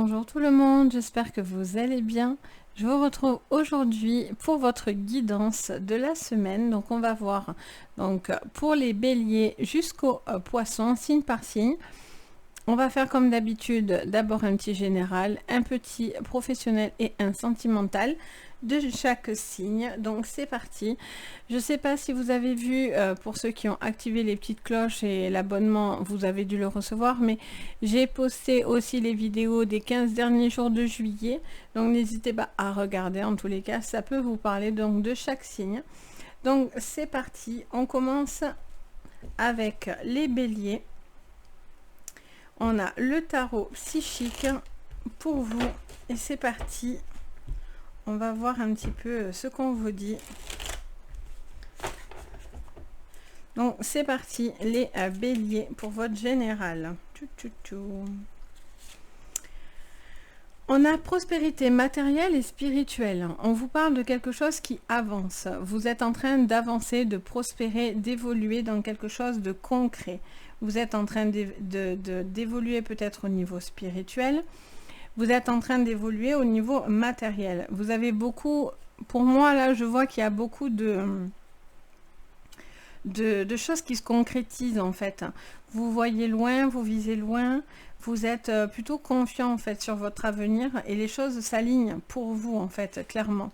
Bonjour tout le monde, j'espère que vous allez bien. Je vous retrouve aujourd'hui pour votre guidance de la semaine. Donc on va voir pour les béliers jusqu'aux poissons, signe par signe. On va faire comme d'habitude, d'abord un petit général, un petit professionnel et un sentimental de chaque signe. Donc c'est parti. Je ne sais pas si vous avez vu, pour ceux qui ont activé les petites cloches et l'abonnement, vous avez dû le recevoir, mais j'ai posté aussi les vidéos des 15 derniers jours de juillet. Donc n'hésitez pas à regarder, en tous les cas, ça peut vous parler donc de chaque signe. Donc c'est parti, on commence avec les béliers. On a le tarot psychique pour vous et c'est parti. On va voir un petit peu ce qu'on vous dit. Donc c'est parti les béliers pour votre général. On a prospérité matérielle et spirituelle. On vous parle de quelque chose qui avance. Vous êtes en train d'avancer, de prospérer, d'évoluer dans quelque chose de concret. Vous êtes en train d'évoluer peut-être au niveau spirituel. Vous êtes en train d'évoluer au niveau matériel. Vous avez beaucoup, pour moi là, je vois qu'il y a beaucoup de choses qui se concrétisent en fait. Vous voyez loin, vous visez loin, vous êtes plutôt confiant en fait sur votre avenir et les choses s'alignent pour vous en fait, clairement.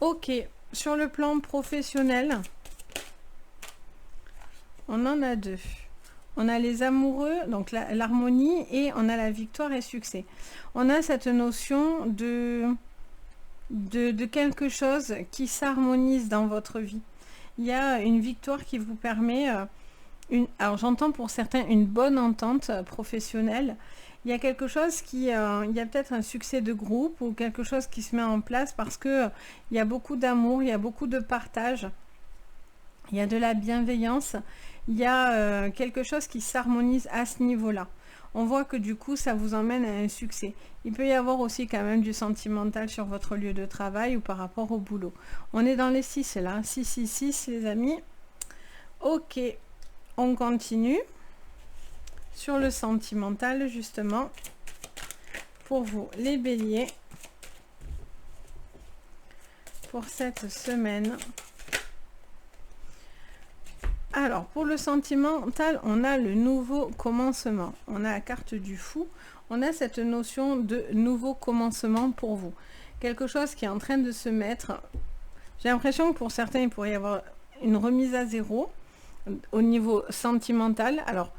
Ok, sur le plan professionnel, on en a deux. On a les amoureux, donc l'harmonie, et on a la victoire et succès. On a cette notion de quelque chose qui s'harmonise dans votre vie. Il y a une victoire qui vous permet, alors j'entends pour certains une bonne entente professionnelle. Il y a quelque chose qui, il y a peut-être un succès de groupe ou quelque chose qui se met en place parce que il y a beaucoup d'amour, il y a beaucoup de partage, il y a de la bienveillance. Il y a quelque chose qui s'harmonise à ce niveau-là. On voit que du coup, ça vous emmène à un succès. Il peut y avoir aussi quand même du sentimental sur votre lieu de travail ou par rapport au boulot. On est dans les 6 là, 6, 6, 6 les amis. Ok, on continue. Sur le sentimental justement, pour vous les béliers, pour cette semaine. Alors, pour le sentimental, on a le nouveau commencement. On a la carte du fou. On a cette notion de nouveau commencement pour vous. Quelque chose qui est en train de se mettre. J'ai l'impression que pour certains, il pourrait y avoir une remise à zéro au niveau sentimental. Alors,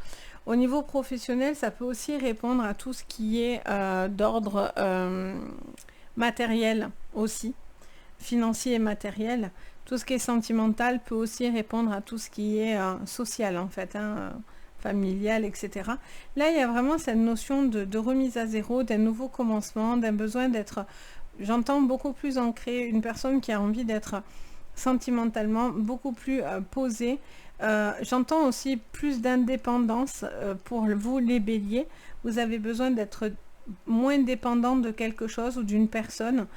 au niveau professionnel, ça peut aussi répondre à tout ce qui est d'ordre matériel aussi, financier et matériel. Tout ce qui est sentimental peut aussi répondre à tout ce qui est social en fait, familial, etc. Là, il y a vraiment cette notion de remise à zéro, d'un nouveau commencement, d'un besoin d'être, j'entends beaucoup plus ancré, une personne qui a envie d'être sentimentalement beaucoup plus posée. J'entends aussi plus d'indépendance pour vous les béliers. Vous avez besoin d'être moins dépendant de quelque chose ou d'une personne.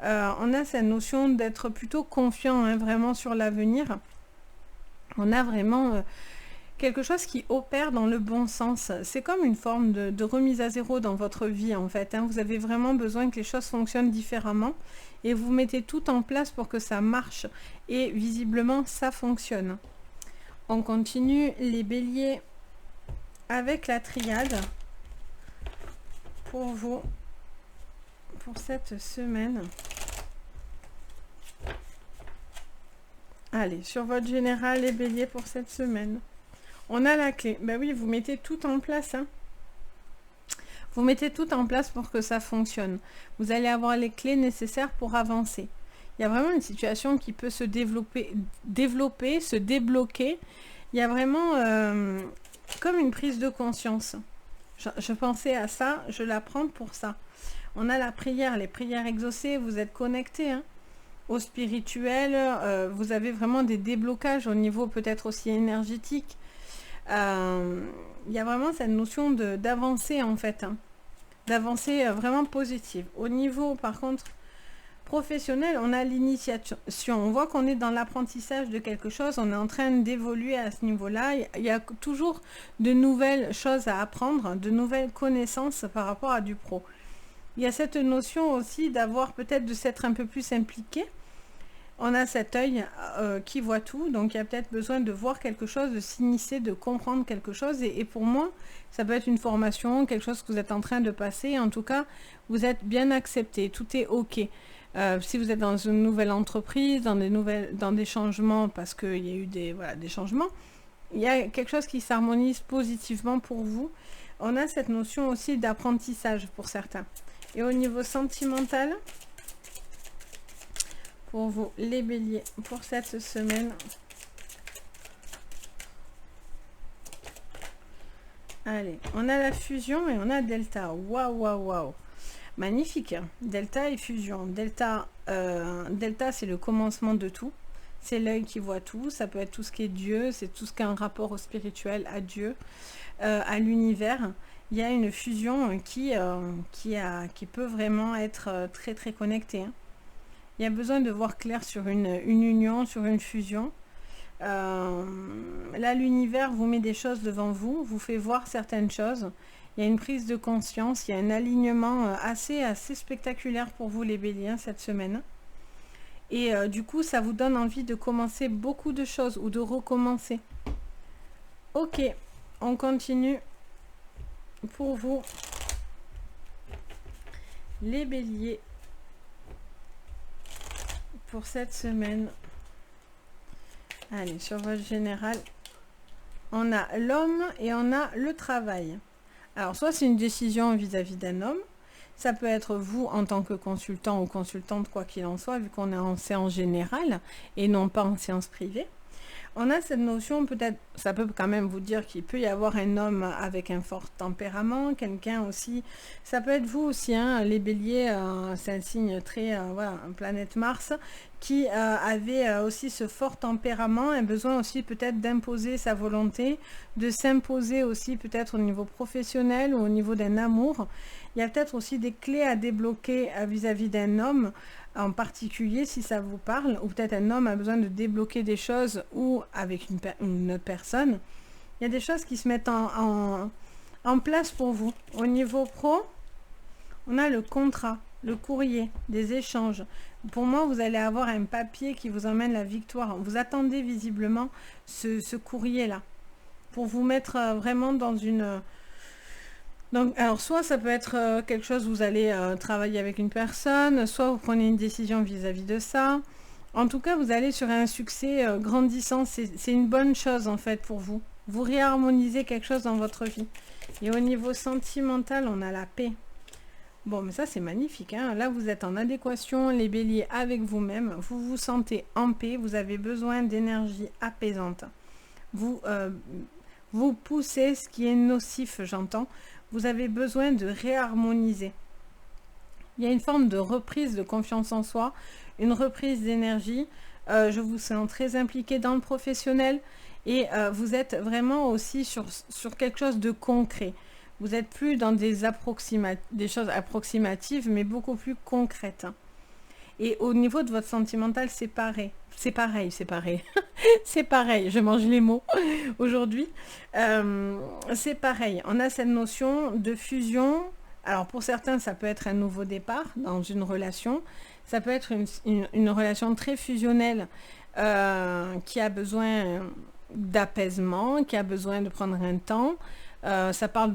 On a cette notion d'être plutôt confiant vraiment sur l'avenir. On a vraiment quelque chose qui opère dans le bon sens. C'est comme une forme de remise à zéro dans votre vie en fait. Vous avez vraiment besoin que les choses fonctionnent différemment et vous mettez tout en place pour que ça marche. Et visiblement, ça fonctionne. On continue les béliers avec la triade pour vous. Pour cette semaine. Allez, sur votre général les béliers pour cette semaine. On a la clé. Ben oui, vous mettez tout en place. Vous mettez tout en place pour que ça fonctionne. Vous allez avoir les clés nécessaires pour avancer. Il y a vraiment une situation qui peut se développer, se débloquer. Il y a vraiment comme une prise de conscience. Je pensais à ça, je la prends pour ça. On a la prière, les prières exaucées, vous êtes connectés au spirituel, vous avez vraiment des déblocages au niveau peut-être aussi énergétique. Il y a vraiment cette notion d'avancer en fait, d'avancer vraiment positive. Au niveau par contre professionnel, on a l'initiation. On voit qu'on est dans l'apprentissage de quelque chose, on est en train d'évoluer à ce niveau-là. Il y a toujours de nouvelles choses à apprendre, de nouvelles connaissances par rapport à du pro. Il y a cette notion aussi d'avoir peut-être de s'être un peu plus impliqué. On a cet œil qui voit tout, donc il y a peut-être besoin de voir quelque chose, de s'initier, de comprendre quelque chose. Et pour moi, ça peut être une formation, quelque chose que vous êtes en train de passer. En tout cas, vous êtes bien accepté, tout est OK. Si vous êtes dans une nouvelle entreprise, dans des changements, parce qu'il y a eu des changements, il y a quelque chose qui s'harmonise positivement pour vous. On a cette notion aussi d'apprentissage pour certains. Et au niveau sentimental, pour vous, les béliers, pour cette semaine. Allez, on a la fusion et on a delta. Waouh, waouh, waouh. Magnifique. Delta et fusion. Delta, c'est le commencement de tout. C'est l'œil qui voit tout. Ça peut être tout ce qui est Dieu. C'est tout ce qui a un rapport au spirituel, à Dieu, à l'univers. Il y a une fusion qui peut vraiment être très, très connectée. Hein. Il y a besoin de voir clair sur une union, sur une fusion. Là, l'univers vous met des choses devant vous, vous fait voir certaines choses. Il y a une prise de conscience, il y a un alignement assez spectaculaire pour vous les béliers cette semaine. Et du coup, ça vous donne envie de commencer beaucoup de choses ou de recommencer. Ok, on continue pour vous les béliers. Pour cette semaine. Allez, sur votre général, on a l'homme et on a le travail. Alors, soit c'est une décision vis-à-vis d'un homme, ça peut être vous en tant que consultant ou consultante, quoi qu'il en soit, vu qu'on est en séance générale et non pas en séance privée. On a cette notion, peut-être, ça peut quand même vous dire qu'il peut y avoir un homme avec un fort tempérament, quelqu'un aussi, ça peut être vous aussi, hein, les béliers, c'est un signe très, voilà, planète Mars, qui avait aussi ce fort tempérament, un besoin aussi peut-être d'imposer sa volonté, de s'imposer aussi peut-être au niveau professionnel ou au niveau d'un amour. Il y a peut-être aussi des clés à débloquer vis-à-vis d'un homme, en particulier si ça vous parle, ou peut-être un homme a besoin de débloquer des choses ou avec une autre personne. Il y a des choses qui se mettent en place pour vous. Au niveau pro, on a le contrat, le courrier, des échanges. Pour moi, vous allez avoir un papier qui vous emmène la victoire. Vous attendez visiblement ce courrier-là pour vous mettre vraiment dans une... Donc, alors, soit ça peut être quelque chose, vous allez travailler avec une personne, soit vous prenez une décision vis-à-vis de ça. En tout cas, vous allez sur un succès grandissant. C'est une bonne chose, en fait, pour vous. Vous réharmonisez quelque chose dans votre vie. Et au niveau sentimental, on a la paix. Bon, mais ça, c'est magnifique. Hein. Là, vous êtes en adéquation, les béliers, avec vous-même. Vous vous sentez en paix. Vous avez besoin d'énergie apaisante. Vous poussez ce qui est nocif, j'entends. Vous avez besoin de réharmoniser. Il y a une forme de reprise de confiance en soi, une reprise d'énergie. Je vous sens très impliqué dans le professionnel et vous êtes vraiment aussi sur quelque chose de concret. Vous n'êtes plus dans des choses approximatives, mais beaucoup plus concrètes. Et au niveau de votre sentimental, c'est pareil. C'est pareil. C'est pareil, je mange les mots aujourd'hui. C'est pareil, on a cette notion de fusion. Alors pour certains, ça peut être un nouveau départ dans une relation. Ça peut être une relation très fusionnelle qui a besoin d'apaisement, qui a besoin de prendre un temps. Ça parle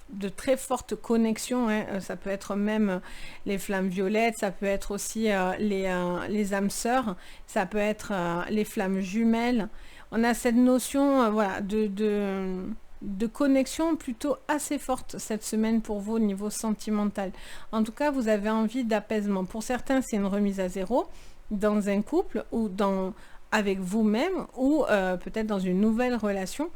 de très fortes connexions, hein. Ça peut être même les flammes violettes, ça peut être aussi les âmes sœurs, ça peut être les flammes jumelles. On a cette notion voilà, de connexion plutôt assez forte cette semaine pour vous au niveau sentimental. En tout cas, vous avez envie d'apaisement. Pour certains, c'est une remise à zéro dans un couple ou avec vous-même ou peut-être dans une nouvelle relation.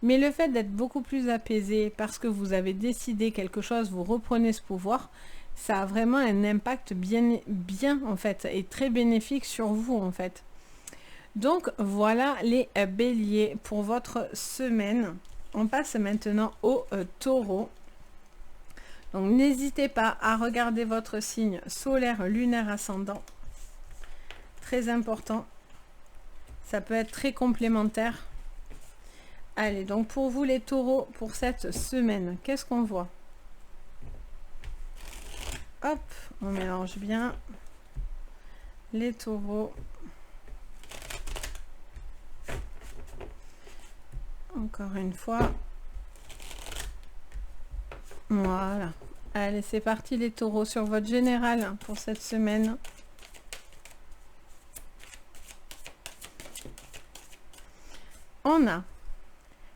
Mais le fait d'être beaucoup plus apaisé parce que vous avez décidé quelque chose, vous reprenez ce pouvoir, ça a vraiment un impact bien en fait et très bénéfique sur vous en fait. Donc voilà les béliers pour votre semaine. On passe maintenant au taureau. Donc n'hésitez pas à regarder votre signe solaire, lunaire, ascendant. Très important. Ça peut être très complémentaire. Allez, donc pour vous les taureaux, pour cette semaine, qu'est-ce qu'on voit? Hop, on mélange bien les taureaux. Encore une fois. Voilà. Allez, c'est parti les taureaux sur votre général pour cette semaine. On a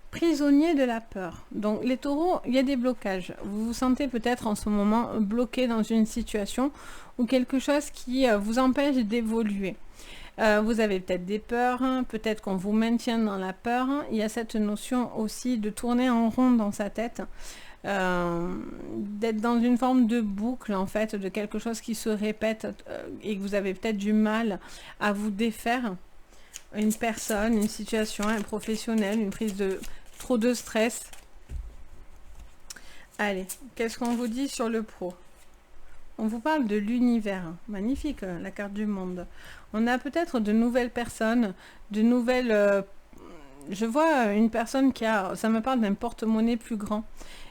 prisonnier de la peur. Donc les taureaux, il y a des blocages. Vous vous sentez peut-être en ce moment bloqué dans une situation ou quelque chose qui vous empêche d'évoluer. Vous avez peut-être des peurs, hein, peut-être qu'on vous maintient dans la peur. Hein. Il y a cette notion aussi de tourner en rond dans sa tête, d'être dans une forme de boucle en fait, de quelque chose qui se répète et que vous avez peut-être du mal à vous défaire. Une personne, une situation, un professionnel, une prise de trop de stress. Allez, qu'est-ce qu'on vous dit sur le pro? On vous parle de l'univers. Magnifique, la carte du monde. On a peut-être de nouvelles personnes, de nouvelles... je vois une personne qui a... Ça me parle d'un porte-monnaie plus grand.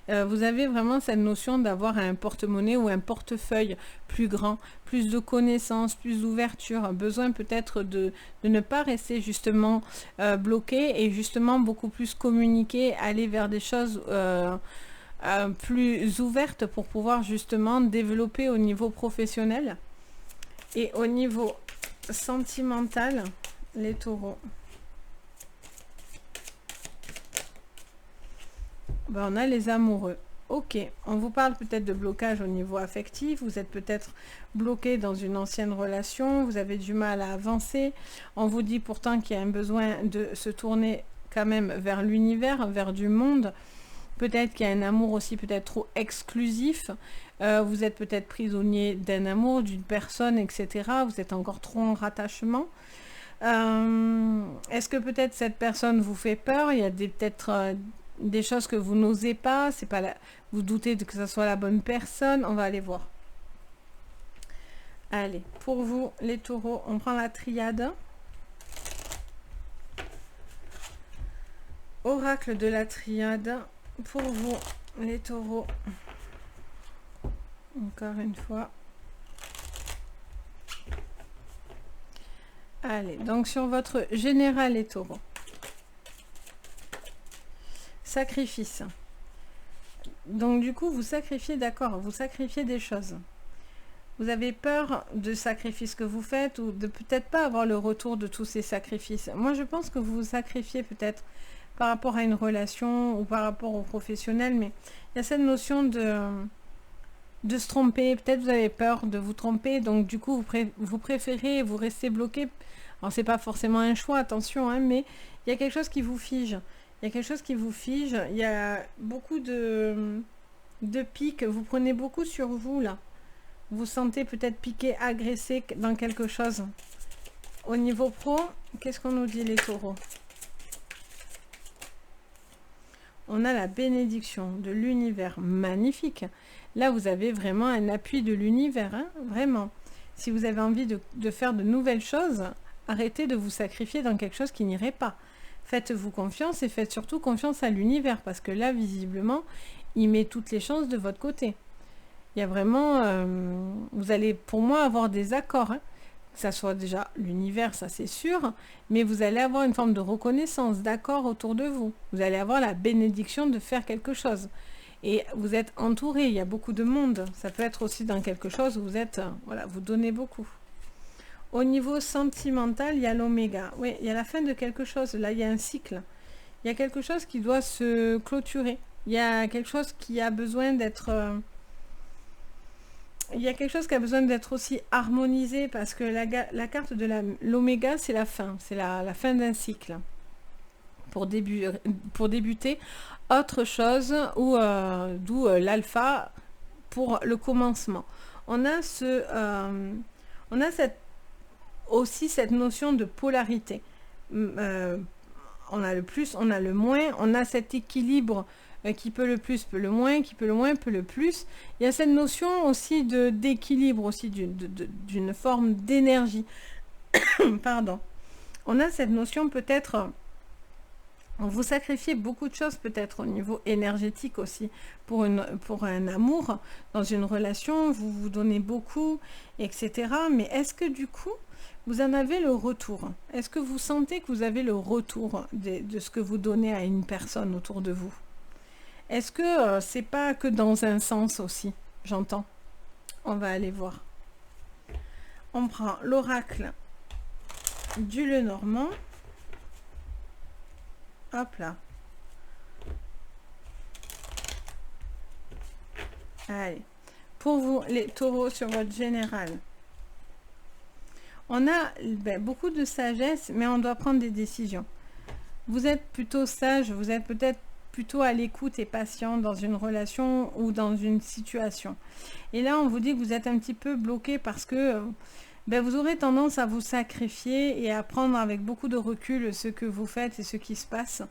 Vous avez vraiment cette notion d'avoir un porte-monnaie ou un portefeuille plus grand, plus de connaissances, plus d'ouverture, besoin peut-être de ne pas rester justement bloqué et justement beaucoup plus communiquer, aller vers des choses plus ouvertes pour pouvoir justement développer au niveau professionnel et au niveau sentimental, les taureaux. Ben, on a les amoureux. Ok, on vous parle peut-être de blocage au niveau affectif, vous êtes peut-être bloqué dans une ancienne relation, vous avez du mal à avancer, on vous dit pourtant qu'il y a un besoin de se tourner quand même vers l'univers, vers du monde, peut-être qu'il y a un amour aussi peut-être trop exclusif, vous êtes peut-être prisonnier d'un amour, d'une personne, etc. Vous êtes encore trop en rattachement. Est-ce que peut-être cette personne vous fait peur? Il y a peut-être... des choses que vous n'osez pas, c'est pas la... vous doutez que ce soit la bonne personne, on va aller voir. Allez, pour vous, les taureaux, on prend la triade. Oracle de la triade, pour vous, les taureaux. Encore une fois. Allez, donc sur votre général, les taureaux. Sacrifice. Donc du coup, vous sacrifiez, d'accord, vous sacrifiez des choses. Vous avez peur de sacrifices que vous faites ou de peut-être pas avoir le retour de tous ces sacrifices. Moi, je pense que vous vous sacrifiez peut-être par rapport à une relation ou par rapport au professionnel, mais il y a cette notion de se tromper. Peut-être vous avez peur de vous tromper, donc du coup, vous préférez, vous restez bloqué. Alors, c'est pas forcément un choix, attention, hein, mais il y a quelque chose qui vous fige. Il y a quelque chose qui vous fige, il y a beaucoup de pics, vous prenez beaucoup sur vous là. Vous vous sentez peut-être piqué, agressé dans quelque chose. Au niveau pro, qu'est-ce qu'on nous dit les taureaux? On a la bénédiction de l'univers, magnifique. Là, vous avez vraiment un appui de l'univers, hein, vraiment. Si vous avez envie de faire de nouvelles choses, arrêtez de vous sacrifier dans quelque chose qui n'irait pas. Faites-vous confiance et faites surtout confiance à l'univers parce que là, visiblement, il met toutes les chances de votre côté. Il y a vraiment... vous allez, pour moi, avoir des accords. Hein, que ça soit déjà l'univers, ça c'est sûr, mais vous allez avoir une forme de reconnaissance, d'accord autour de vous. Vous allez avoir la bénédiction de faire quelque chose. Et vous êtes entouré, il y a beaucoup de monde. Ça peut être aussi dans quelque chose où vous êtes... voilà, vous donnez beaucoup. Au niveau sentimental, il y a l'oméga. Oui, il y a la fin de quelque chose. Là, il y a un cycle. Il y a quelque chose qui doit se clôturer. Il y a quelque chose qui a besoin d'être... il y a quelque chose qui a besoin d'être aussi harmonisé parce que la carte de l'oméga, c'est la fin. C'est la fin d'un cycle. Pour débuter, autre chose, ou d'où l'alpha pour le commencement. On a aussi cette notion de polarité. On a le plus, on a le moins, on a cet équilibre qui peut le plus, peut le moins, qui peut le moins, peut le plus. Il y a cette notion aussi d'équilibre, aussi d'une forme d'énergie. Pardon. On a cette notion peut-être Vous sacrifiez beaucoup de choses peut-être au niveau énergétique aussi pour un amour, dans une relation, vous vous donnez beaucoup, etc. Mais est-ce que du coup, vous en avez le retour? Est-ce que vous sentez que vous avez le retour de ce que vous donnez à une personne autour de vous? Est-ce que c'est pas que dans un sens aussi? J'entends. On va aller voir. On prend l'oracle du Lenormand. Hop là. Allez. Pour vous, les taureaux, sur votre général. On a beaucoup de sagesse, mais on doit prendre des décisions. Vous êtes plutôt sage, vous êtes peut-être plutôt à l'écoute et patient dans une relation ou dans une situation. Et là, on vous dit que vous êtes un petit peu bloqué parce que vous aurez tendance à vous sacrifier et à prendre avec beaucoup de recul ce que vous faites et ce qui se passe.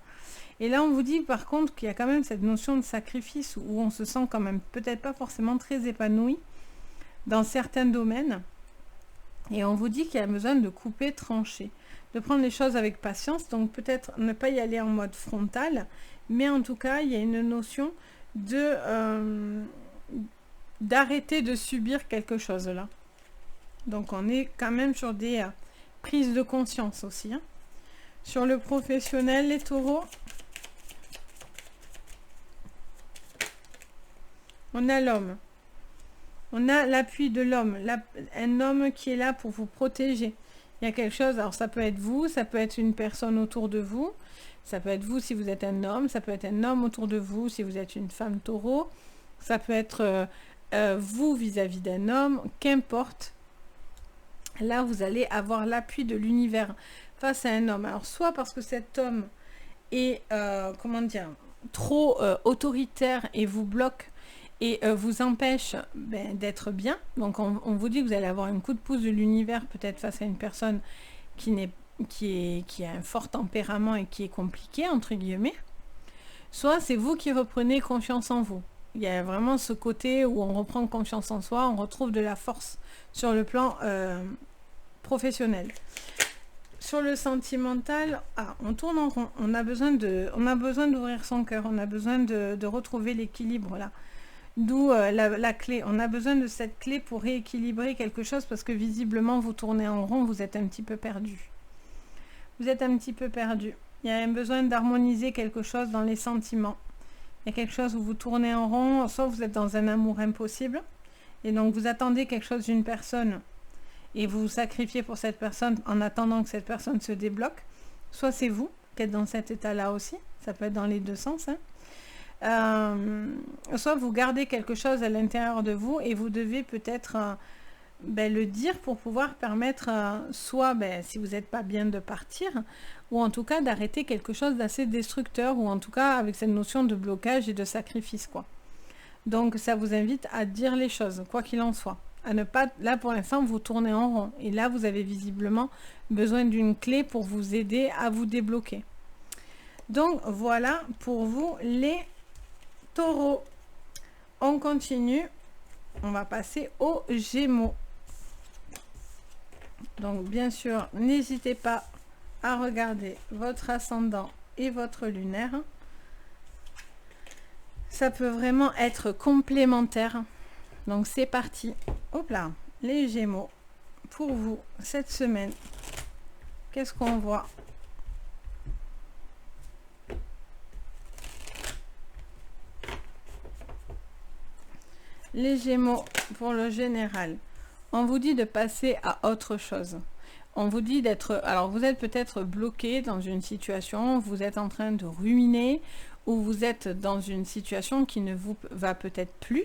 Et là, on vous dit par contre qu'il y a quand même cette notion de sacrifice où on se sent quand même peut-être pas forcément très épanoui dans certains domaines. Et on vous dit qu'il y a besoin de couper, trancher, de prendre les choses avec patience. Donc peut-être ne pas y aller en mode frontal, mais en tout cas, il y a une notion d'arrêter de subir quelque chose là. Donc on est quand même sur des prises de conscience aussi. Hein. Sur le professionnel, les taureaux, on a l'homme. On a l'appui de l'homme, un homme qui est là pour vous protéger. Il y a quelque chose, alors ça peut être vous, ça peut être une personne autour de vous, ça peut être vous si vous êtes un homme, ça peut être un homme autour de vous si vous êtes une femme taureau, ça peut être vous vis-à-vis d'un homme, qu'importe. Là, vous allez avoir l'appui de l'univers face à un homme. Alors, soit parce que cet homme est, trop autoritaire et vous bloque et vous empêche d'être bien. Donc, on vous dit que vous allez avoir un coup de pouce de l'univers peut-être face à une personne qui a un fort tempérament et qui est compliqué, entre guillemets. Soit c'est vous qui reprenez confiance en vous. Il y a vraiment ce côté où on reprend confiance en soi, on retrouve de la force sur le plan professionnel. Sur le sentimental, on tourne en rond. On a besoin d'ouvrir son cœur, on a besoin de retrouver l'équilibre là. D'où la clé. On a besoin de cette clé pour rééquilibrer quelque chose parce que visiblement vous tournez en rond, vous êtes un petit peu perdu. Vous êtes un petit peu perdu. Il y a un besoin d'harmoniser quelque chose dans les sentiments. Il y a quelque chose où vous tournez en rond, soit vous êtes dans un amour impossible, et donc vous attendez quelque chose d'une personne, et vous vous sacrifiez pour cette personne en attendant que cette personne se débloque, soit c'est vous qui êtes dans cet état-là aussi, ça peut être dans les deux sens, soit vous gardez quelque chose à l'intérieur de vous, et vous devez peut-être le dire pour pouvoir permettre soit si vous n'êtes pas bien de partir, ou en tout cas d'arrêter quelque chose d'assez destructeur, ou en tout cas avec cette notion de blocage et de sacrifice quoi. Donc ça vous invite à dire les choses, quoi qu'il en soit. À ne pas, là pour l'instant vous tournez en rond, et là vous avez visiblement besoin d'une clé pour vous aider à vous débloquer. Donc voilà pour vous les taureaux. On continue, on va passer aux Gémeaux. Donc bien sûr, n'hésitez pas à regarder votre ascendant et votre lunaire. Ça peut vraiment être complémentaire. Donc c'est parti. Hop là, les Gémeaux. Pour vous, cette semaine, qu'est-ce qu'on voit? Les Gémeaux, pour le général, on vous dit de passer à autre chose. On vous dit d'être... Alors, vous êtes peut-être bloqué dans une situation, vous êtes en train de ruminer, ou vous êtes dans une situation qui ne vous va peut-être plus.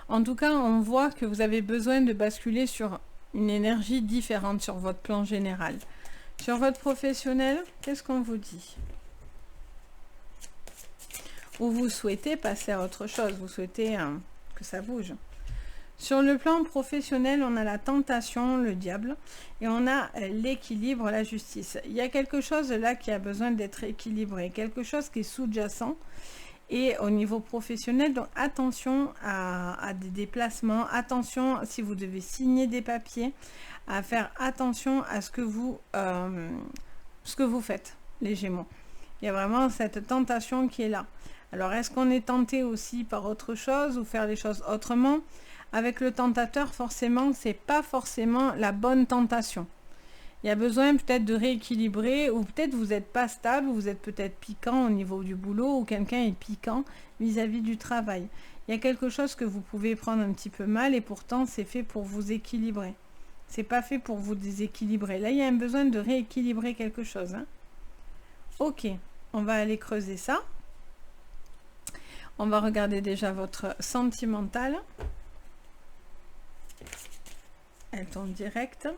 En tout cas, on voit que vous avez besoin de basculer sur une énergie différente sur votre plan général. Sur votre professionnel, qu'est-ce qu'on vous dit? Ou vous souhaitez passer à autre chose, vous souhaitez que ça bouge. Sur le plan professionnel, on a la tentation, le diable, et on a l'équilibre, la justice. Il y a quelque chose là qui a besoin d'être équilibré, quelque chose qui est sous-jacent. Et au niveau professionnel, donc attention à des déplacements, attention si vous devez signer des papiers, à faire attention à ce que vous faites, les Gémeaux. Il y a vraiment cette tentation qui est là. Alors, est-ce qu'on est tenté aussi par autre chose ou faire les choses autrement? Avec le tentateur, forcément, c'est pas forcément la bonne tentation. Il y a besoin peut-être de rééquilibrer, ou peut-être vous n'êtes pas stable, ou vous êtes peut-être piquant au niveau du boulot, ou quelqu'un est piquant vis-à-vis du travail. Il y a quelque chose que vous pouvez prendre un petit peu mal, et pourtant c'est fait pour vous équilibrer. C'est pas fait pour vous déséquilibrer. Là, il y a un besoin de rééquilibrer quelque chose. Hein. Ok, on va aller creuser ça. On va regarder déjà votre sentimental. Elle tombe direct.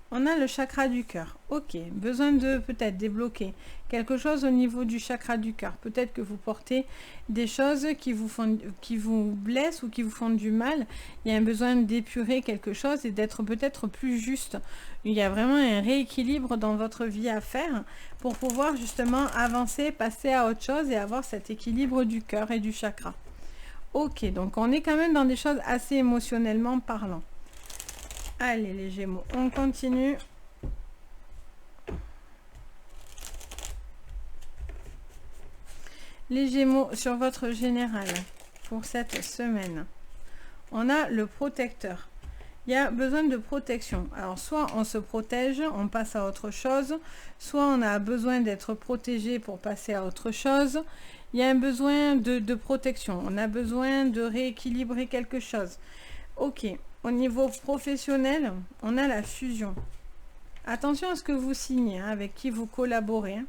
On a le chakra du cœur. Ok, besoin de peut-être débloquer quelque chose au niveau du chakra du cœur. Peut-être que vous portez des choses qui vous blessent ou qui vous font du mal. Il y a un besoin d'épurer quelque chose et d'être peut-être plus juste. Il y a vraiment un rééquilibre dans votre vie à faire pour pouvoir justement avancer, passer à autre chose et avoir cet équilibre du cœur et du chakra. Ok, donc on est quand même dans des choses assez émotionnellement parlant. Allez les Gémeaux, on continue. Les Gémeaux, sur votre général pour cette semaine, on a le protecteur. Il y a besoin de protection. Alors soit on se protège, on passe à autre chose, soit on a besoin d'être protégé pour passer à autre chose. Il y a un besoin de protection, on a besoin de rééquilibrer quelque chose. Ok. Au niveau professionnel, on a la fusion. Attention à ce que vous signez, hein, avec qui vous collaborez. Hein.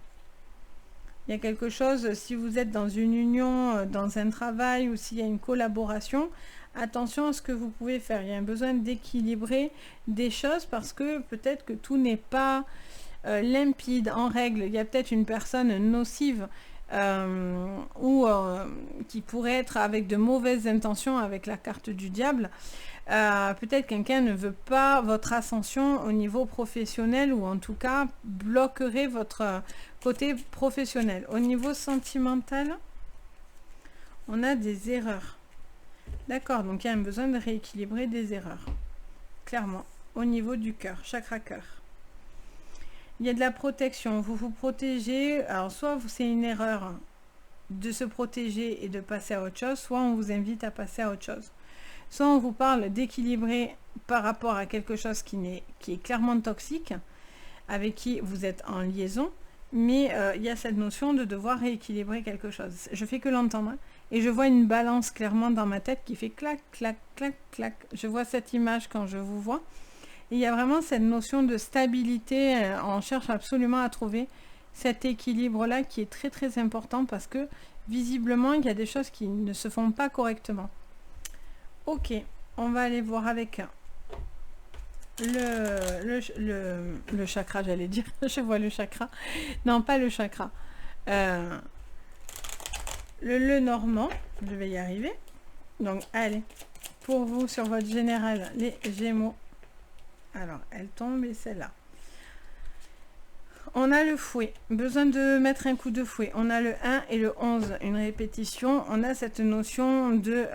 Il y a quelque chose, si vous êtes dans une union, dans un travail ou s'il y a une collaboration, attention à ce que vous pouvez faire. Il y a un besoin d'équilibrer des choses parce que peut-être que tout n'est pas limpide, en règle. Il y a peut-être une personne nocive ou qui pourrait être avec de mauvaises intentions avec la carte du diable. Peut-être quelqu'un ne veut pas votre ascension au niveau professionnel ou en tout cas bloquerait votre côté professionnel. Au niveau sentimental, on a des erreurs. D'accord, donc il y a un besoin de rééquilibrer des erreurs. Clairement, au niveau du cœur, chakra cœur. Il y a de la protection, vous vous protégez. Alors soit c'est une erreur de se protéger et de passer à autre chose, soit on vous invite à passer à autre chose. Soit on vous parle d'équilibrer par rapport à quelque chose qui est clairement toxique, avec qui vous êtes en liaison, mais il y a cette notion de devoir rééquilibrer quelque chose. Je fais que l'entendre, hein, et je vois une balance clairement dans ma tête qui fait clac, clac, clac, clac. Je vois cette image quand je vous vois. Et il y a vraiment cette notion de stabilité, on cherche absolument à trouver cet équilibre-là qui est très très important parce que visiblement il y a des choses qui ne se font pas correctement. Ok, on va aller voir avec le chakra, j'allais dire. Je vois le chakra. Non, pas le chakra. Le normand, je vais y arriver. Donc, allez, pour vous, sur votre général, les Gémeaux. Alors, elle tombe et celle-là. On a le fouet, besoin de mettre un coup de fouet. On a le 1 et le 11, une répétition. On a cette notion de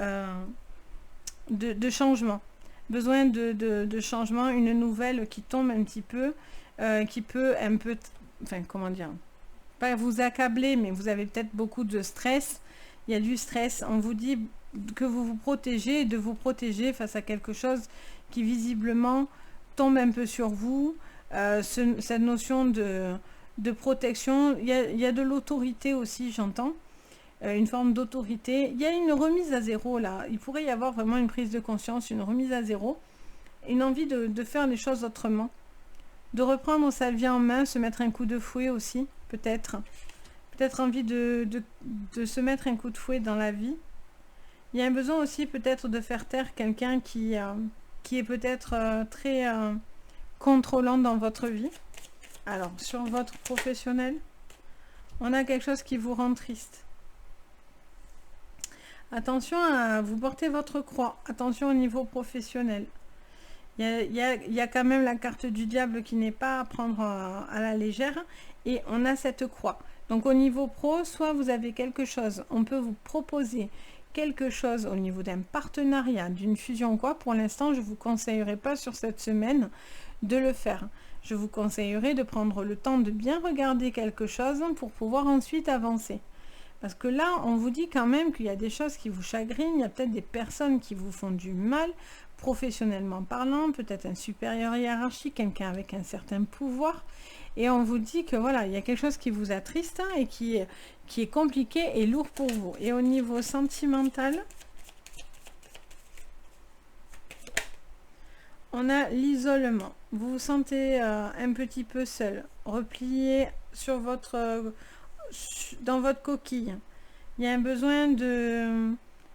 changement. Besoin de changement, une nouvelle qui tombe un petit peu, qui peut un peu, enfin comment dire, pas vous accabler, mais vous avez peut-être beaucoup de stress. Il y a du stress. On vous dit que vous vous protégez et de vous protéger face à quelque chose qui visiblement tombe un peu sur vous. Cette notion de protection, il y a de l'autorité aussi, j'entends. Une forme d'autorité. Il y a une remise à zéro là. Il pourrait y avoir vraiment une prise de conscience, une remise à zéro. Une envie de faire les choses autrement. De reprendre sa vie en main, se mettre un coup de fouet aussi, peut-être. Peut-être envie de se mettre un coup de fouet dans la vie. Il y a un besoin aussi peut-être de faire taire quelqu'un qui est peut-être très contrôlant dans votre vie. Alors, sur votre professionnel, on a quelque chose qui vous rend triste. Attention à vous porter votre croix. Attention au niveau professionnel. Il y a quand même la carte du diable qui n'est pas à prendre à la légère. Et on a cette croix. Donc au niveau pro, soit vous avez quelque chose. On peut vous proposer quelque chose au niveau d'un partenariat, d'une fusion ou quoi. Pour l'instant, je ne vous conseillerais pas sur cette semaine de le faire. je vous conseillerais de prendre le temps de bien regarder quelque chose pour pouvoir ensuite avancer. Parce que là, on vous dit quand même qu'il y a des choses qui vous chagrinent, il y a peut-être des personnes qui vous font du mal, professionnellement parlant, peut-être un supérieur hiérarchique, quelqu'un avec un certain pouvoir. Et on vous dit que voilà, il y a quelque chose qui vous attriste et qui est compliqué et lourd pour vous. Et au niveau sentimental, on a l'isolement. Vous vous sentez un petit peu seul, replié sur dans votre coquille. Il y a un besoin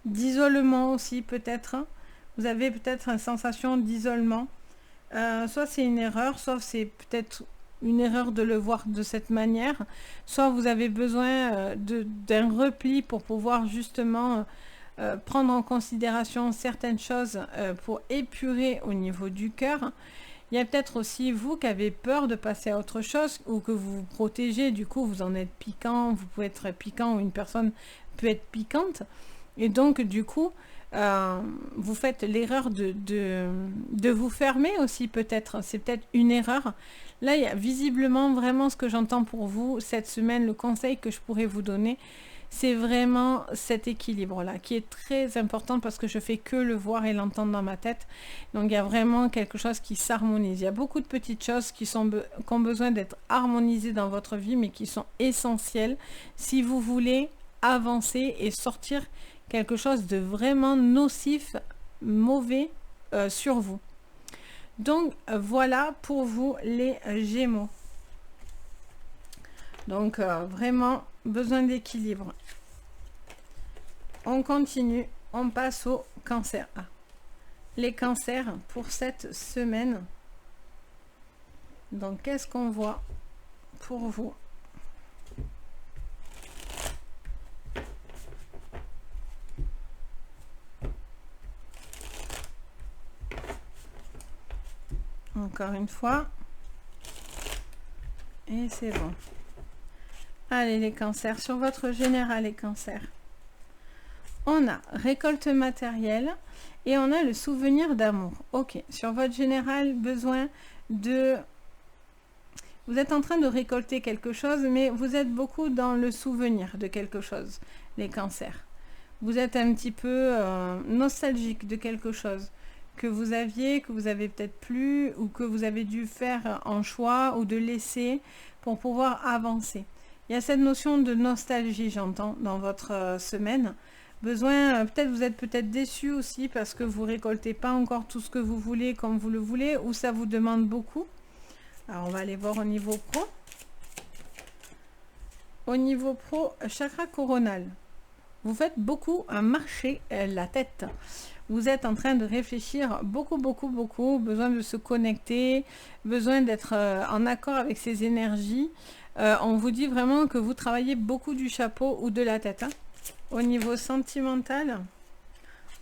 d'isolement aussi peut-être. Vous avez peut-être une sensation d'isolement. Soit c'est une erreur, soit c'est peut-être une erreur de le voir de cette manière. Soit vous avez besoin d'un repli pour pouvoir justement prendre en considération certaines choses pour épurer au niveau du cœur. Il y a peut-être aussi vous qui avez peur de passer à autre chose ou que vous vous protégez, du coup vous en êtes piquant, vous pouvez être piquant ou une personne peut être piquante. Et donc du coup, vous faites l'erreur de vous fermer aussi peut-être. C'est peut-être une erreur. Là, il y a visiblement vraiment ce que j'entends pour vous cette semaine, le conseil que je pourrais vous donner. C'est vraiment cet équilibre-là qui est très important parce que je fais que le voir et l'entendre dans ma tête. Donc il y a vraiment quelque chose qui s'harmonise. Il y a beaucoup de petites choses qui ont besoin d'être harmonisées dans votre vie, mais qui sont essentielles si vous voulez avancer et sortir quelque chose de vraiment nocif, mauvais sur vous. Donc voilà pour vous les Gémeaux. Donc vraiment besoin d'équilibre. On continue, on passe au Cancer. Les Cancers pour cette semaine. Donc qu'est-ce qu'on voit pour vous? Encore une fois. Et c'est bon. Allez les Cancers, sur votre général les Cancers. On a récolte matérielle et on a le souvenir d'amour. Ok, sur votre général, besoin de... Vous êtes en train de récolter quelque chose, mais vous êtes beaucoup dans le souvenir de quelque chose, les Cancers. Vous êtes un petit peu nostalgique de quelque chose que vous aviez, que vous avez peut-être plus, ou que vous avez dû faire en choix, ou de laisser pour pouvoir avancer. Il y a cette notion de nostalgie, j'entends, dans votre semaine. Besoin, peut-être vous êtes peut-être déçu aussi parce que vous récoltez pas encore tout ce que vous voulez comme vous le voulez, ou ça vous demande beaucoup. Alors on va aller voir au niveau pro. Au niveau pro, chakra coronal. Vous faites beaucoup marcher la tête. Vous êtes en train de réfléchir beaucoup, besoin de se connecter, besoin d'être en accord avec ces énergies. On vous dit vraiment que vous travaillez beaucoup du chapeau ou de la tête. Au niveau sentimental,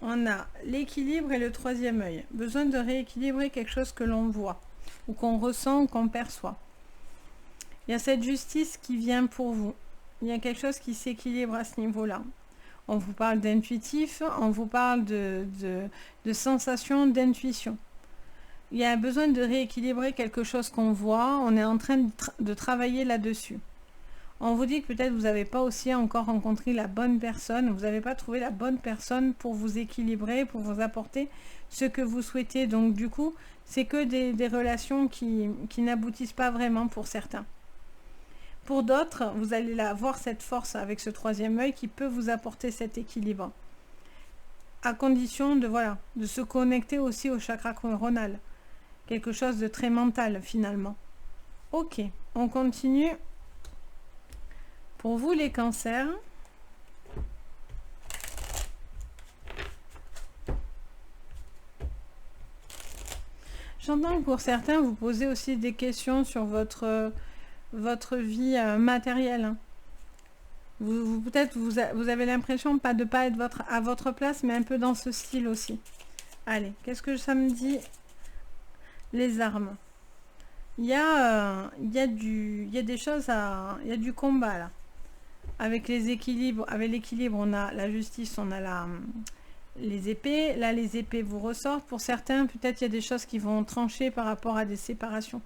on a l'équilibre et le troisième œil. Besoin de rééquilibrer quelque chose que l'on voit ou qu'on ressent ou qu'on perçoit. Il y a cette justice qui vient pour vous. Il y a quelque chose qui s'équilibre à ce niveau-là. On vous parle d'intuitif, on vous parle de sensation, d'intuition. Il y a besoin de rééquilibrer quelque chose qu'on voit, on est en train de travailler là-dessus. On vous dit que peut-être vous n'avez pas aussi encore rencontré la bonne personne, vous n'avez pas trouvé la bonne personne pour vous équilibrer, pour vous apporter ce que vous souhaitez. Donc du coup, c'est que des relations qui n'aboutissent pas vraiment pour certains. Pour d'autres, vous allez avoir cette force avec ce troisième œil qui peut vous apporter cet équilibre. À condition de se connecter aussi au chakra coronal. Quelque chose de très mental finalement. Ok, on continue. Pour vous les Cancers, j'entends que pour certains, vous posez aussi des questions sur votre vie matérielle. Peut-être vous avez l'impression pas de pas être à votre place, mais un peu dans ce style aussi. Allez, qu'est-ce que ça me dit? Les armes. Il y a des choses il y a du combat là. Avec l'équilibre, on a la justice, on a les épées. Là, les épées vous ressortent. Pour certains, peut-être il y a des choses qui vont trancher par rapport à des séparations.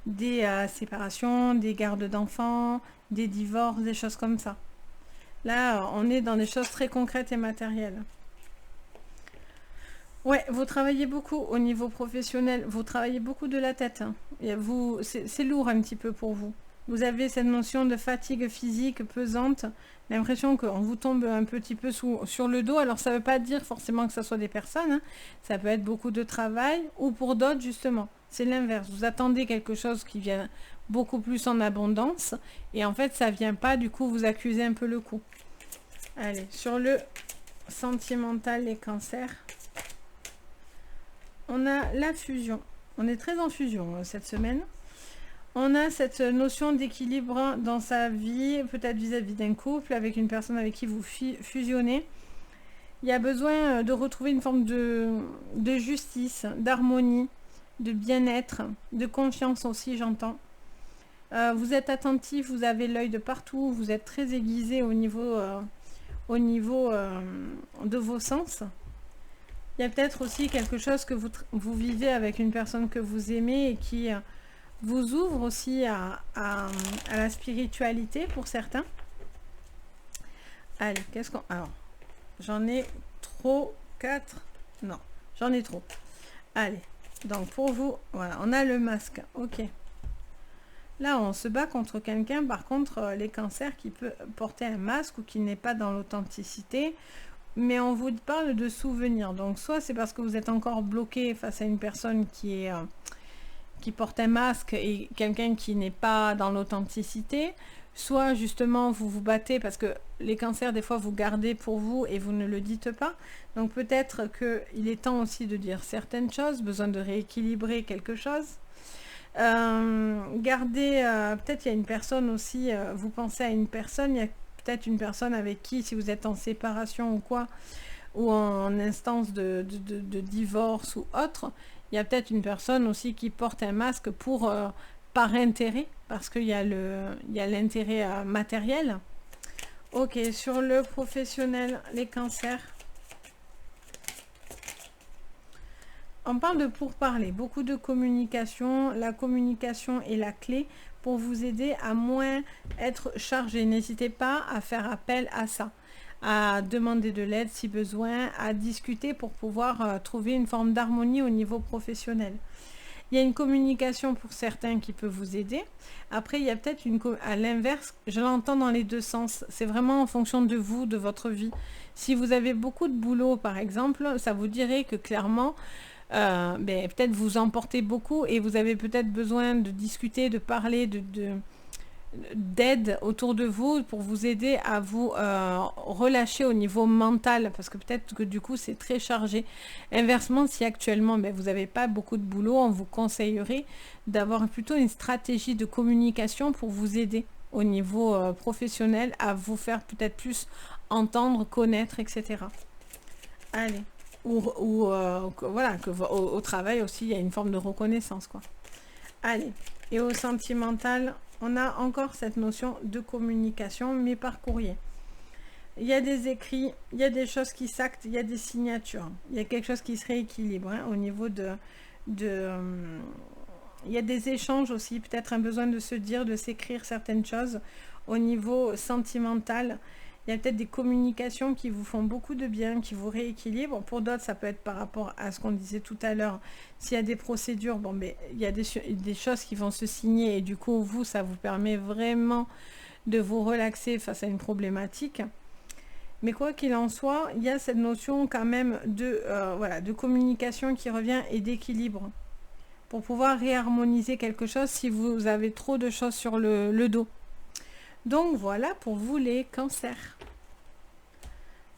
des séparations, des gardes d'enfants, des divorces, des choses comme ça. Là, on est dans des choses très concrètes et matérielles. Ouais, vous travaillez beaucoup au niveau professionnel, vous travaillez beaucoup de la tête, hein. Et vous, c'est lourd un petit peu pour vous. Vous avez cette notion de fatigue physique pesante, l'impression qu'on vous tombe un petit peu sur le dos. Alors ça ne veut pas dire forcément que ce soit des personnes, hein. Ça peut être beaucoup de travail, ou pour d'autres justement, c'est l'inverse. Vous attendez quelque chose qui vient beaucoup plus en abondance, et en fait ça vient pas, du coup vous accusez un peu le coup. Allez, sur le sentimental, les cancers. On a la fusion. On est très en fusion cette semaine. On a cette notion d'équilibre dans sa vie, peut-être vis-à-vis d'un couple, avec une personne avec qui vous fusionnez. Il y a besoin de retrouver une forme de justice, d'harmonie, de bien-être, de confiance aussi, j'entends. Vous êtes attentif, vous avez l'œil de partout, vous êtes très aiguisé au niveau de vos sens. Il y a peut-être aussi quelque chose que vous vivez avec une personne que vous aimez et qui vous ouvre aussi à la spiritualité pour certains. Allez, qu'est-ce qu'on... Alors, j'en ai trop, 4. Non, j'en ai trop. Allez, donc pour vous, voilà, on a le masque. Ok. Là, on se bat contre quelqu'un, par contre, les cancers qui peut porter un masque ou qui n'est pas dans l'authenticité. Mais on vous parle de souvenirs. Donc, soit c'est parce que vous êtes encore bloqué face à une personne qui porte un masque et quelqu'un qui n'est pas dans l'authenticité. Soit, justement, vous vous battez parce que les cancers, des fois, vous gardez pour vous et vous ne le dites pas. Donc, peut-être qu'il est temps aussi de dire certaines choses, besoin de rééquilibrer quelque chose. Gardez, peut-être il y a une personne aussi, vous pensez à une personne, il y a peut-être une personne avec qui, si vous êtes en séparation ou quoi, ou en instance de divorce ou autre, il y a peut-être une personne aussi qui porte un masque pour par intérêt, parce qu'il y a l'intérêt matériel. Ok, sur le professionnel, les cancers. On parle de pourparler, beaucoup de communication. La communication est la clé pour vous aider à moins être chargé. N'hésitez pas à faire appel à ça, à demander de l'aide si besoin, à discuter pour pouvoir trouver une forme d'harmonie au niveau professionnel. Il y a une communication pour certains qui peut vous aider. Après, il y a peut-être à l'inverse, je l'entends dans les deux sens. C'est vraiment en fonction de vous, de votre vie. Si vous avez beaucoup de boulot, par exemple, ça vous dirait que clairement, peut-être vous emportez beaucoup et vous avez peut-être besoin de discuter, de parler, d'aide autour de vous pour vous aider à vous relâcher au niveau mental, parce que peut-être que du coup c'est très chargé. Inversement, si actuellement vous n'avez pas beaucoup de boulot, on vous conseillerait d'avoir plutôt une stratégie de communication pour vous aider au niveau professionnel à vous faire peut-être plus entendre, connaître, etc. Allez. Voilà, au travail aussi, il y a une forme de reconnaissance, quoi. Allez, et au sentimental, on a encore cette notion de communication, mais par courrier. Il y a des écrits, il y a des choses qui s'actent, il y a des signatures. Il y a quelque chose qui se rééquilibre au niveau il y a des échanges aussi, peut-être un besoin de se dire, de s'écrire certaines choses au niveau sentimental. Il y a peut-être des communications qui vous font beaucoup de bien, qui vous rééquilibrent. Pour d'autres, ça peut être par rapport à ce qu'on disait tout à l'heure. S'il y a des procédures, il y a des choses qui vont se signer et du coup, vous, ça vous permet vraiment de vous relaxer face à une problématique. Mais quoi qu'il en soit, il y a cette notion quand même de communication qui revient et d'équilibre pour pouvoir réharmoniser quelque chose si vous avez trop de choses sur le dos. Donc voilà pour vous les cancers.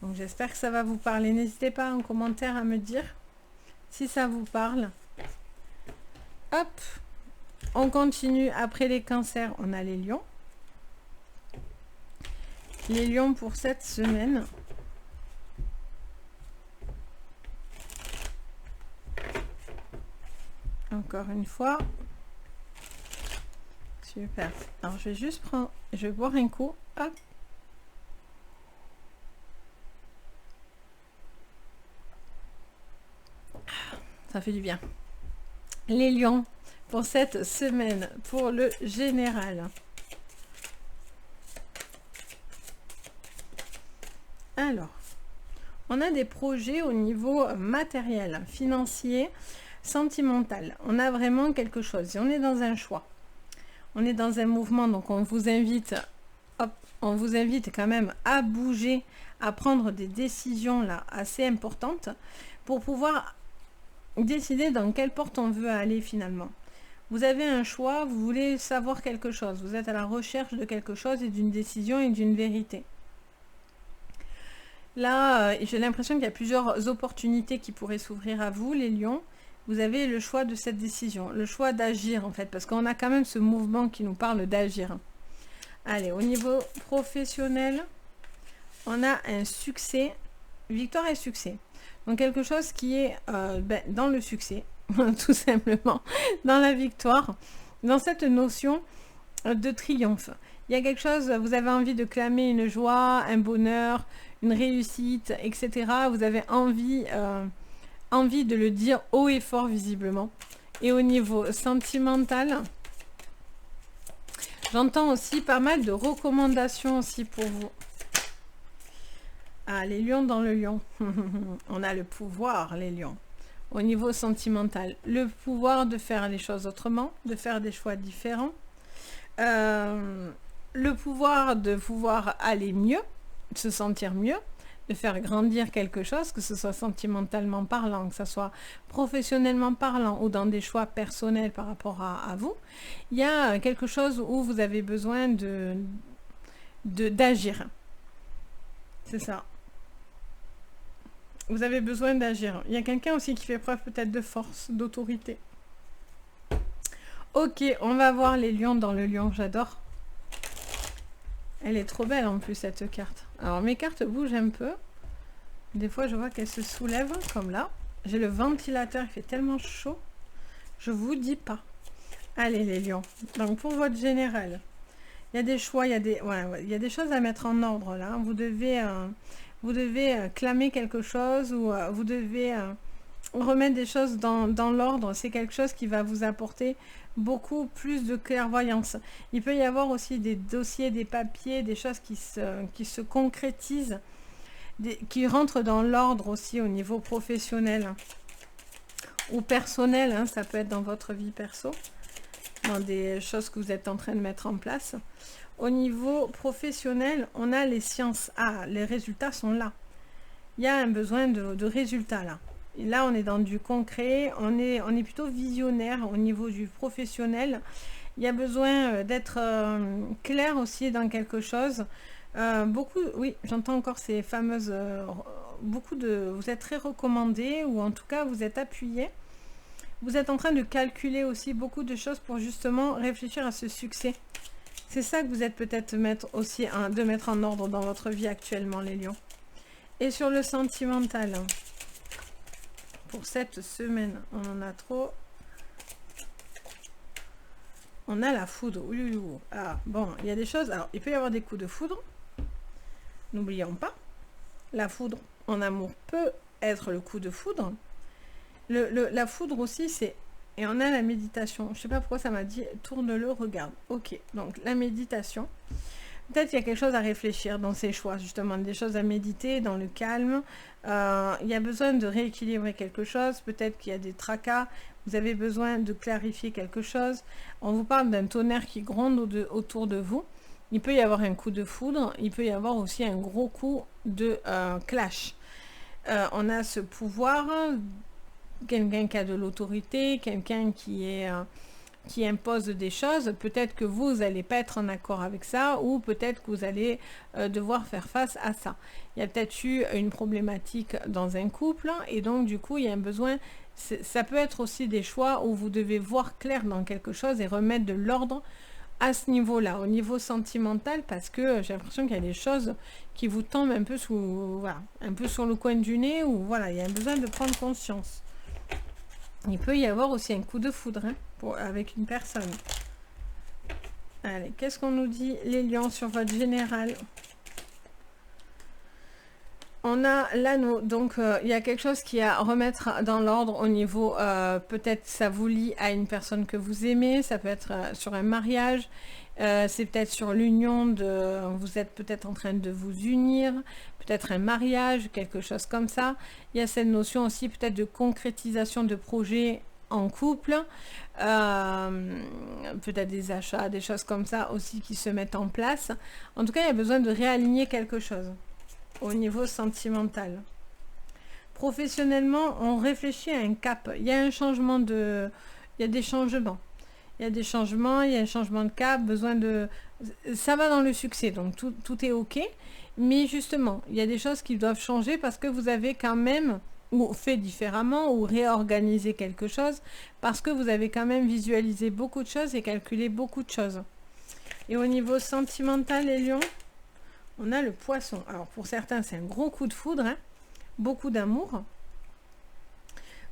Donc j'espère que ça va vous parler. N'hésitez pas en commentaire à me dire si ça vous parle. Hop, on continue. Après les cancers, on a les lions. Les lions pour cette semaine. Encore une fois. Super. Alors je vais boire un coup. Hop. Ça fait du bien. Les lions, pour cette semaine, pour le général. Alors, on a des projets au niveau matériel, financier, sentimental. On a vraiment quelque chose. Et on est dans un choix. On est dans un mouvement, donc on vous invite, hop, on vous invite quand même à bouger, à prendre des décisions là assez importantes pour pouvoir décider dans quelle porte on veut aller finalement. Vous avez un choix, vous voulez savoir quelque chose, vous êtes à la recherche de quelque chose et d'une décision et d'une vérité. Là, j'ai l'impression qu'il y a plusieurs opportunités qui pourraient s'ouvrir à vous, les lions. Vous avez le choix de cette décision, le choix d'agir en fait, parce qu'on a quand même ce mouvement qui nous parle d'agir. Allez, au niveau professionnel, on a un succès, victoire et succès. Donc quelque chose qui est dans le succès, tout simplement, dans la victoire, dans cette notion de triomphe. Il y a quelque chose, vous avez envie de clamer une joie, un bonheur, une réussite, etc. Vous avez envie de le dire haut et fort visiblement. Et au niveau sentimental, j'entends aussi pas mal de recommandations aussi pour vous. Ah, les lions dans le lion. On a le pouvoir, les lions. Au niveau sentimental, le pouvoir de faire les choses autrement, de faire des choix différents. Le pouvoir de pouvoir aller mieux, de se sentir mieux, de faire grandir quelque chose, que ce soit sentimentalement parlant, que ce soit professionnellement parlant ou dans des choix personnels par rapport à vous. Il y a quelque chose où vous avez besoin d'agir. C'est ça. Vous avez besoin d'agir. Il y a quelqu'un aussi qui fait preuve peut-être de force, d'autorité. Ok, on va voir les lions dans le lion, j'adore. Elle est trop belle en plus cette carte. Alors mes cartes bougent un peu. Des fois je vois qu'elles se soulèvent comme là. J'ai le ventilateur, il fait tellement chaud. Je vous dis pas. Allez les lions. Donc pour votre général, il y a des choix, il y a des choses à mettre en ordre là. Vous devez clamer quelque chose ou vous devez remettre des choses dans l'ordre. C'est quelque chose qui va vous apporter beaucoup plus de clairvoyance. Il peut y avoir aussi des dossiers, des papiers, des choses qui se concrétisent, qui rentrent dans l'ordre aussi au niveau professionnel ou personnel, hein, ça peut être dans votre vie perso, dans des choses que vous êtes en train de mettre en place. Au niveau professionnel, on a les sciences. Ah, les résultats sont là. Il y a un besoin de résultats là. Et là, on est dans du concret, on est plutôt visionnaire au niveau du professionnel. Il y a besoin d'être clair aussi dans quelque chose. Oui, j'entends encore ces fameuses... vous êtes très recommandé, ou en tout cas, vous êtes appuyé. Vous êtes en train de calculer aussi beaucoup de choses pour justement réfléchir à ce succès. C'est ça que vous êtes peut-être de mettre en ordre dans votre vie actuellement, les lions. Et sur le sentimental... Pour cette semaine, on en a trop. On a la foudre. Ah, bon, il y a des choses. Alors, il peut y avoir des coups de foudre. N'oublions pas. La foudre en amour peut être le coup de foudre. La foudre aussi, c'est... Et on a la méditation. Je sais pas pourquoi ça m'a dit, tourne-le, regarde. Ok, donc la méditation. Peut-être qu'il y a quelque chose à réfléchir dans ces choix, justement, des choses à méditer, dans le calme. Il y a besoin de rééquilibrer quelque chose. Peut-être qu'il y a des tracas. Vous avez besoin de clarifier quelque chose. On vous parle d'un tonnerre qui gronde autour de vous. Il peut y avoir un coup de foudre. Il peut y avoir aussi un gros coup de clash. On a ce pouvoir, quelqu'un qui a de l'autorité, quelqu'un qui impose des choses, peut-être que vous n'allez pas être en accord avec ça, ou peut-être que vous allez devoir faire face à ça. Il y a peut-être eu une problématique dans un couple, et donc du coup il y a un besoin, ça peut être aussi des choix où vous devez voir clair dans quelque chose et remettre de l'ordre à ce niveau-là, au niveau sentimental, parce que j'ai l'impression qu'il y a des choses qui vous tombent un peu un peu sur le coin du nez, ou voilà, il y a un besoin de prendre conscience. Il peut y avoir aussi un coup de foudre avec une personne. Allez, qu'est-ce qu'on nous dit, les lions, sur votre général? On a l'anneau, donc il y a quelque chose qui est à remettre dans l'ordre au niveau, peut-être ça vous lie à une personne que vous aimez, ça peut être sur un mariage, c'est peut-être sur l'union de, vous êtes peut-être en train de vous unir, peut-être un mariage, quelque chose comme ça. Il y a cette notion aussi peut-être de concrétisation de projets en couple, peut-être des achats, des choses comme ça aussi qui se mettent en place. En tout cas, il y a besoin de réaligner quelque chose au niveau sentimental. Professionnellement, on réfléchit à un cap. Il y a un changement de... Il y a des changements. Il y a des changements, il y a un changement de cap, besoin de... Ça va dans le succès, donc tout est OK. Mais justement, il y a des choses qui doivent changer parce que vous avez quand même ou fait différemment ou réorganisé quelque chose parce que vous avez quand même visualisé beaucoup de choses et calculé beaucoup de choses. Et au niveau sentimental, les lions, on a le poisson. Alors pour certains, c'est un gros coup de foudre, hein. Beaucoup d'amour.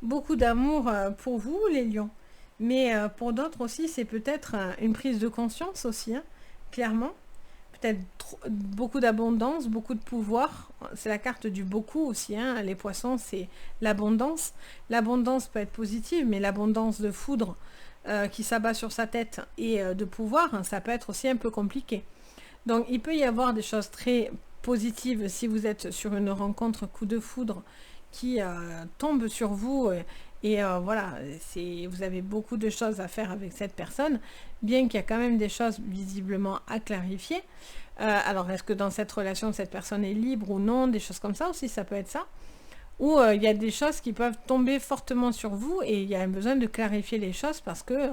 Beaucoup d'amour pour vous, les lions. Mais pour d'autres aussi, c'est peut-être une prise de conscience aussi, hein, clairement. Peut-être beaucoup d'abondance, beaucoup de pouvoir. C'est la carte du beaucoup aussi, hein. Les poissons, c'est l'abondance. L'abondance peut être positive, mais l'abondance de foudre qui s'abat sur sa tête et de pouvoir, hein, ça peut être aussi un peu compliqué. Donc, il peut y avoir des choses très positives si vous êtes sur une rencontre coup de foudre qui tombe sur vous et voilà, vous avez beaucoup de choses à faire avec cette personne, bien qu'il y a quand même des choses visiblement à clarifier. Alors, est-ce que dans cette relation, cette personne est libre ou non? Des choses comme ça aussi, ça peut être ça. Ou il y a des choses qui peuvent tomber fortement sur vous et il y a un besoin de clarifier les choses parce que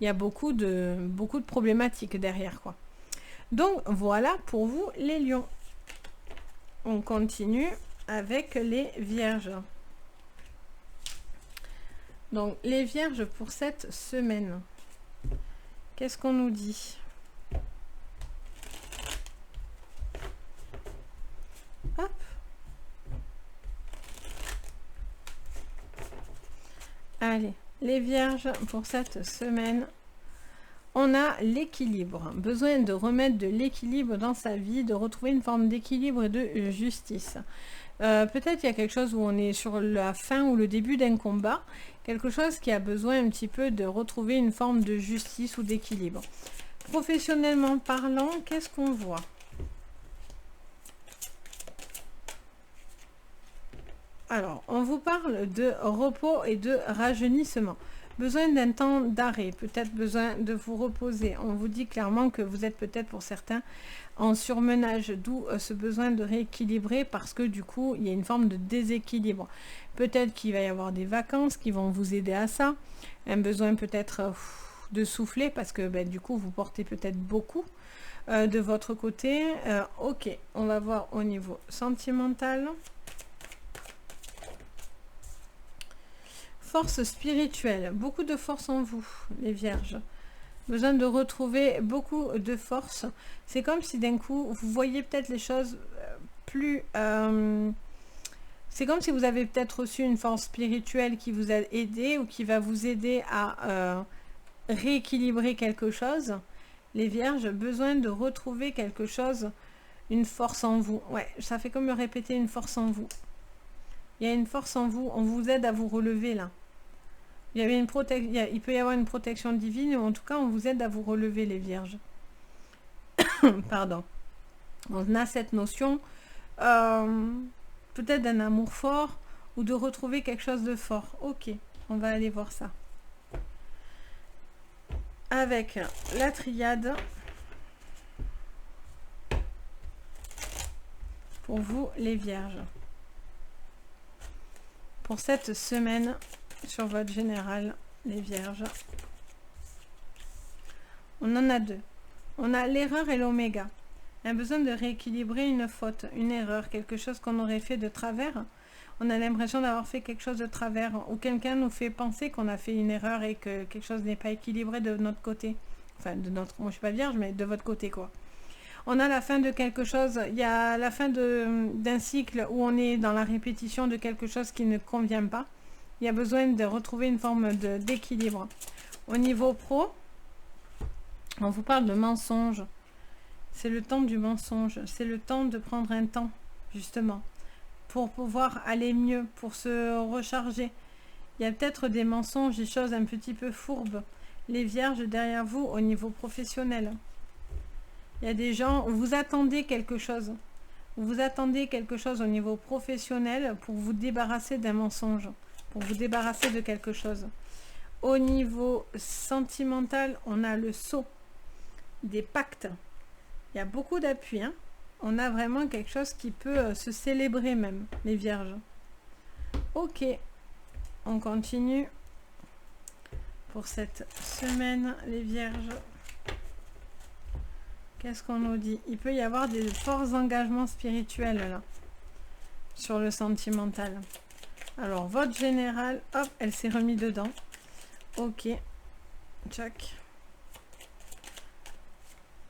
il y a beaucoup de problématiques derrière, quoi. Donc voilà pour vous les lions. On continue avec les vierges. Donc les vierges pour cette semaine. Qu'est-ce qu'on nous dit? Hop. Allez, les vierges pour cette semaine. On a l'équilibre, besoin de remettre de l'équilibre dans sa vie, de retrouver une forme d'équilibre et de justice. Peut-être il y a quelque chose où on est sur la fin ou le début d'un combat, quelque chose qui a besoin un petit peu de retrouver une forme de justice ou d'équilibre. Professionnellement parlant, qu'est-ce qu'on voit? Alors, on vous parle de repos et de rajeunissement. Besoin d'un temps d'arrêt, peut-être besoin de vous reposer. On vous dit clairement que vous êtes peut-être pour certains en surmenage, d'où ce besoin de rééquilibrer parce que du coup, il y a une forme de déséquilibre. Peut-être qu'il va y avoir des vacances qui vont vous aider à ça. Un besoin peut-être de souffler parce que du coup, vous portez peut-être beaucoup de votre côté. Ok, on va voir au niveau sentimental. Force spirituelle, beaucoup de force en vous, les vierges. Besoin de retrouver beaucoup de force. C'est comme si d'un coup, vous voyez peut-être les choses plus... c'est comme si vous avez peut-être reçu une force spirituelle qui vous a aidé ou qui va vous aider à rééquilibrer quelque chose. Les vierges, besoin de retrouver quelque chose, une force en vous. Ouais, ça fait comme me répéter une force en vous. Il y a une force en vous, on vous aide à vous relever là. Il peut y avoir une protection divine, ou en tout cas, on vous aide à vous relever, les vierges. Pardon. On a cette notion, peut-être d'un amour fort, ou de retrouver quelque chose de fort. Ok, on va aller voir ça. Avec la triade. Pour vous, les vierges. Pour cette semaine... Sur votre général, les vierges. On en a deux. On a l'erreur et l'oméga. Un besoin de rééquilibrer une faute, une erreur, quelque chose qu'on aurait fait de travers. On a l'impression d'avoir fait quelque chose de travers ou quelqu'un nous fait penser qu'on a fait une erreur et que quelque chose n'est pas équilibré de notre côté. Enfin, de notre... Moi, je suis pas vierge, mais de votre côté, quoi. On a la fin de quelque chose. Il y a la fin d'un cycle où on est dans la répétition de quelque chose qui ne convient pas. Il y a besoin de retrouver une forme d'équilibre. Au niveau pro, on vous parle de mensonge. C'est le temps du mensonge. C'est le temps de prendre un temps, justement. pour pouvoir aller mieux, pour se recharger. Il y a peut-être des mensonges, des choses un petit peu fourbes. Les vierges derrière vous au niveau professionnel. Il y a des gens, vous attendez quelque chose. Vous attendez quelque chose au niveau professionnel pour vous débarrasser d'un mensonge, pour vous débarrasser de quelque chose. Au niveau sentimental, on a le sceau, des pactes. Il y a beaucoup d'appui, hein. On a vraiment quelque chose qui peut se célébrer même, les vierges. Ok, on continue pour cette semaine, les vierges. Qu'est-ce qu'on nous dit? Il peut y avoir des forts engagements spirituels là, sur le sentimental. Alors, votre générale, hop, elle s'est remise dedans. Ok, check.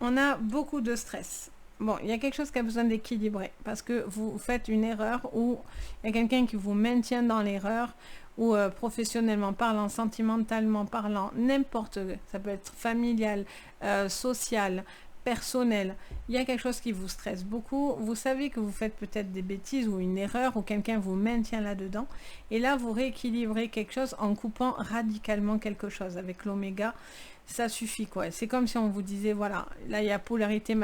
On a beaucoup de stress. Bon, il y a quelque chose qui a besoin d'équilibrer parce que vous faites une erreur ou il y a quelqu'un qui vous maintient dans l'erreur ou professionnellement parlant, sentimentalement parlant, n'importe, ça peut être familial, social, personnel. Il y a quelque chose qui vous stresse beaucoup. Vous savez que vous faites peut-être des bêtises ou une erreur ou quelqu'un vous maintient là-dedans. Et là, vous rééquilibrez quelque chose en coupant radicalement quelque chose. Avec l'oméga, ça suffit quoi. C'est comme si on vous disait, voilà, là il y a polarité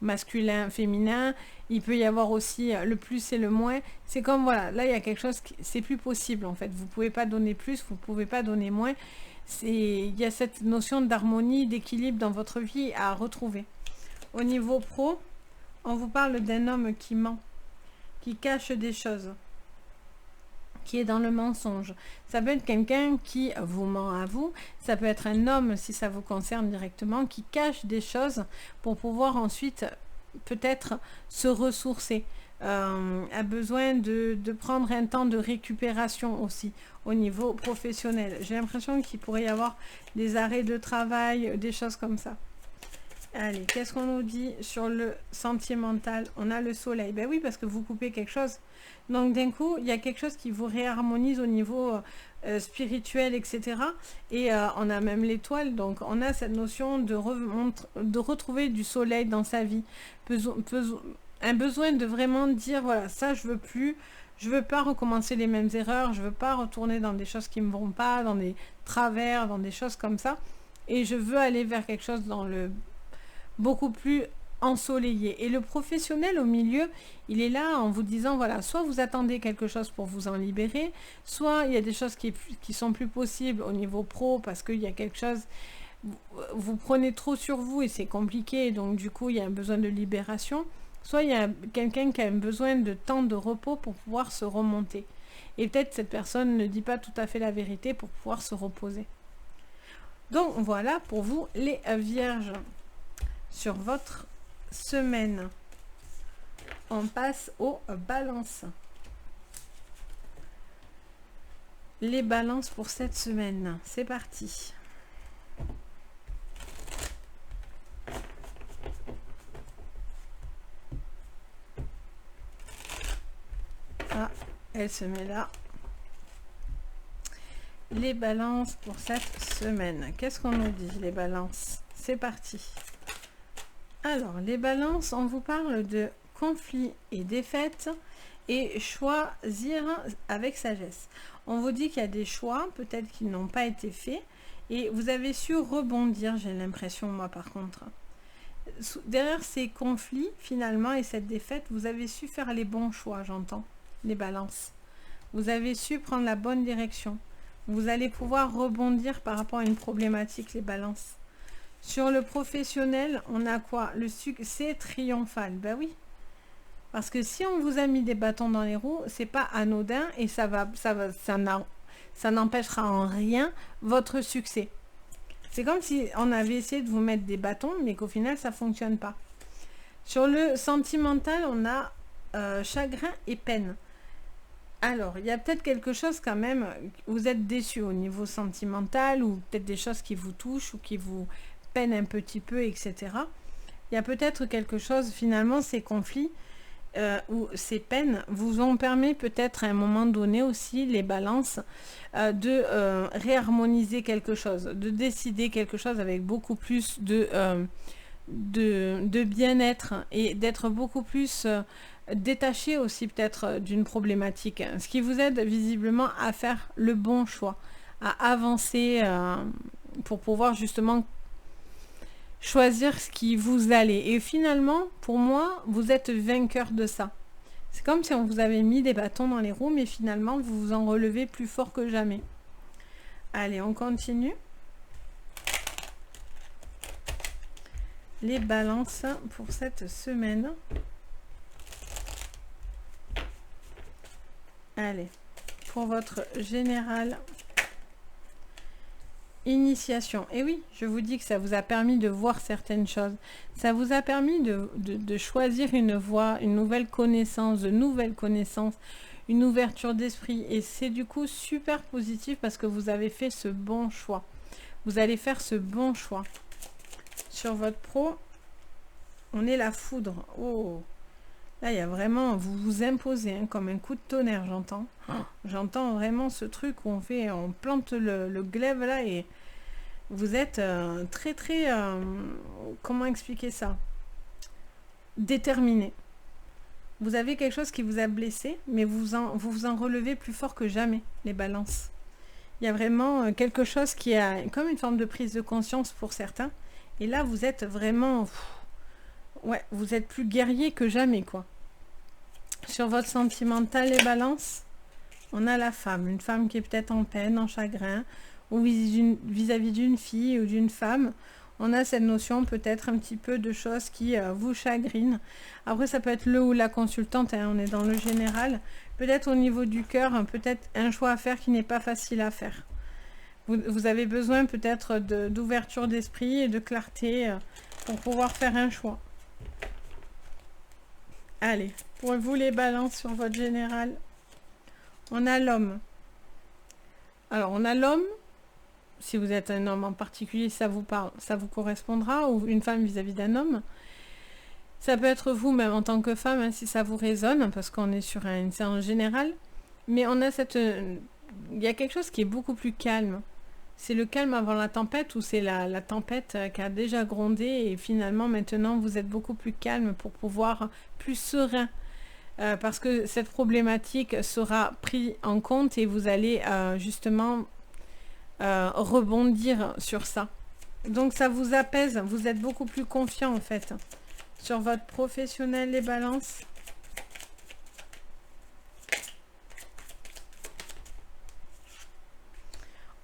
masculin, féminin, il peut y avoir aussi le plus et le moins. C'est comme, voilà, là il y a quelque chose, c'est plus possible en fait. Vous pouvez pas donner plus, vous pouvez pas donner moins. Il y a cette notion d'harmonie, d'équilibre dans votre vie à retrouver. Au niveau pro, on vous parle d'un homme qui ment, qui cache des choses, qui est dans le mensonge. Ça peut être quelqu'un qui vous ment à vous, ça peut être un homme si ça vous concerne directement, qui cache des choses pour pouvoir ensuite peut-être se ressourcer. A besoin de prendre un temps de récupération aussi au niveau professionnel. J'ai l'impression qu'il pourrait y avoir des arrêts de travail, des choses comme ça. Allez, qu'est-ce qu'on nous dit sur le sentimental? On a le soleil. Ben oui, parce que vous coupez quelque chose. Donc d'un coup, il y a quelque chose qui vous réharmonise au niveau spirituel, etc. Et on a même l'étoile. Donc on a cette notion de retrouver du soleil dans sa vie. Un besoin de vraiment dire, voilà, ça je veux plus. Je veux pas recommencer les mêmes erreurs. Je veux pas retourner dans des choses qui me vont pas, dans des travers, dans des choses comme ça. Et je veux aller vers quelque chose dans le beaucoup plus ensoleillé. Et le professionnel au milieu, il est là en vous disant, voilà, soit vous attendez quelque chose pour vous en libérer, soit il y a des choses qui sont plus possibles au niveau pro parce qu'il y a quelque chose, vous prenez trop sur vous et c'est compliqué, donc du coup il y a un besoin de libération, soit il y a quelqu'un qui a un besoin de temps de repos pour pouvoir se remonter. Et peut-être cette personne ne dit pas tout à fait la vérité pour pouvoir se reposer. Donc voilà pour vous les vierges. Sur votre semaine, on passe aux balances. Les balances pour cette semaine, c'est parti. Ah, elle se met là. Les balances pour cette semaine. Qu'est-ce qu'on nous dit, les balances? C'est parti. Alors, les balances, on vous parle de conflits et défaites et choisir avec sagesse. On vous dit qu'il y a des choix, peut-être qui n'ont pas été faits, et vous avez su rebondir, j'ai l'impression, moi, par contre. Derrière ces conflits, finalement, et cette défaite, vous avez su faire les bons choix, j'entends, les balances. Vous avez su prendre la bonne direction. Vous allez pouvoir rebondir par rapport à une problématique, les balances. Sur le professionnel, on a quoi? Le succès triomphal. Ben oui. Parce que si on vous a mis des bâtons dans les roues, c'est pas anodin et ça n'empêchera en rien votre succès. C'est comme si on avait essayé de vous mettre des bâtons, mais qu'au final, ça fonctionne pas. Sur le sentimental, on a chagrin et peine. Alors, il y a peut-être quelque chose quand même, vous êtes déçu au niveau sentimental ou peut-être des choses qui vous touchent ou qui vous peine un petit peu, etc. Il y a peut-être quelque chose, finalement, ces conflits ou ces peines vous ont permis peut-être à un moment donné aussi, les balances, de réharmoniser quelque chose, de décider quelque chose avec beaucoup plus de bien-être et d'être beaucoup plus détacher aussi peut-être d'une problématique, ce qui vous aide visiblement à faire le bon choix, à avancer pour pouvoir justement choisir ce qui vous allait. Et finalement, pour moi, vous êtes vainqueur de ça. C'est comme si on vous avait mis des bâtons dans les roues, mais finalement, vous vous en relevez plus fort que jamais. Allez, on continue. Les balances pour cette semaine. Allez, pour votre général. Initiation. Et oui, je vous dis que ça vous a permis de voir certaines choses. Ça vous a permis de choisir une voie, une nouvelle connaissance, de nouvelles connaissances, une ouverture d'esprit. Et c'est du coup super positif parce que vous avez fait ce bon choix. Vous allez faire ce bon choix. Sur votre pro, on est la foudre. Oh, là, il y a vraiment, vous vous imposez hein, comme un coup de tonnerre, j'entends. J'entends vraiment ce truc où on plante le glaive là et vous êtes très, comment expliquer ça? Déterminé. Vous avez quelque chose qui vous a blessé, mais vous vous en relevez plus fort que jamais, les balances. Il y a vraiment quelque chose qui a comme une forme de prise de conscience pour certains. Et là, vous êtes vraiment... ouais, vous êtes plus guerrier que jamais, quoi. Sur votre sentimental, les balances, on a la femme. Une femme qui est peut-être en peine, en chagrin, ou vis-à-vis d'une fille ou d'une femme. On a cette notion peut-être un petit peu de choses qui vous chagrinent. Après, ça peut être le ou la consultante, hein, on est dans le général. Peut-être au niveau du cœur, peut-être un choix à faire qui n'est pas facile à faire. Vous avez besoin peut-être d'ouverture d'esprit et de clarté pour pouvoir faire un choix. Allez, pour vous les balances sur votre général, on a l'homme. Alors, on a l'homme. Si vous êtes un homme en particulier, ça vous parle, ça vous correspondra, ou une femme vis-à-vis d'un homme. Ça peut être vous, même en tant que femme, hein, si ça vous résonne, parce qu'on est sur une séance générale. Mais on a il y a quelque chose qui est beaucoup plus calme. C'est le calme avant la tempête, ou c'est la tempête qui a déjà grondé, et finalement, maintenant, vous êtes beaucoup plus calme pour pouvoir plus serein. Parce que cette problématique sera prise en compte, et vous allez justement... rebondir sur ça. Donc ça vous apaise, vous êtes beaucoup plus confiant en fait. Sur votre professionnel, les balances.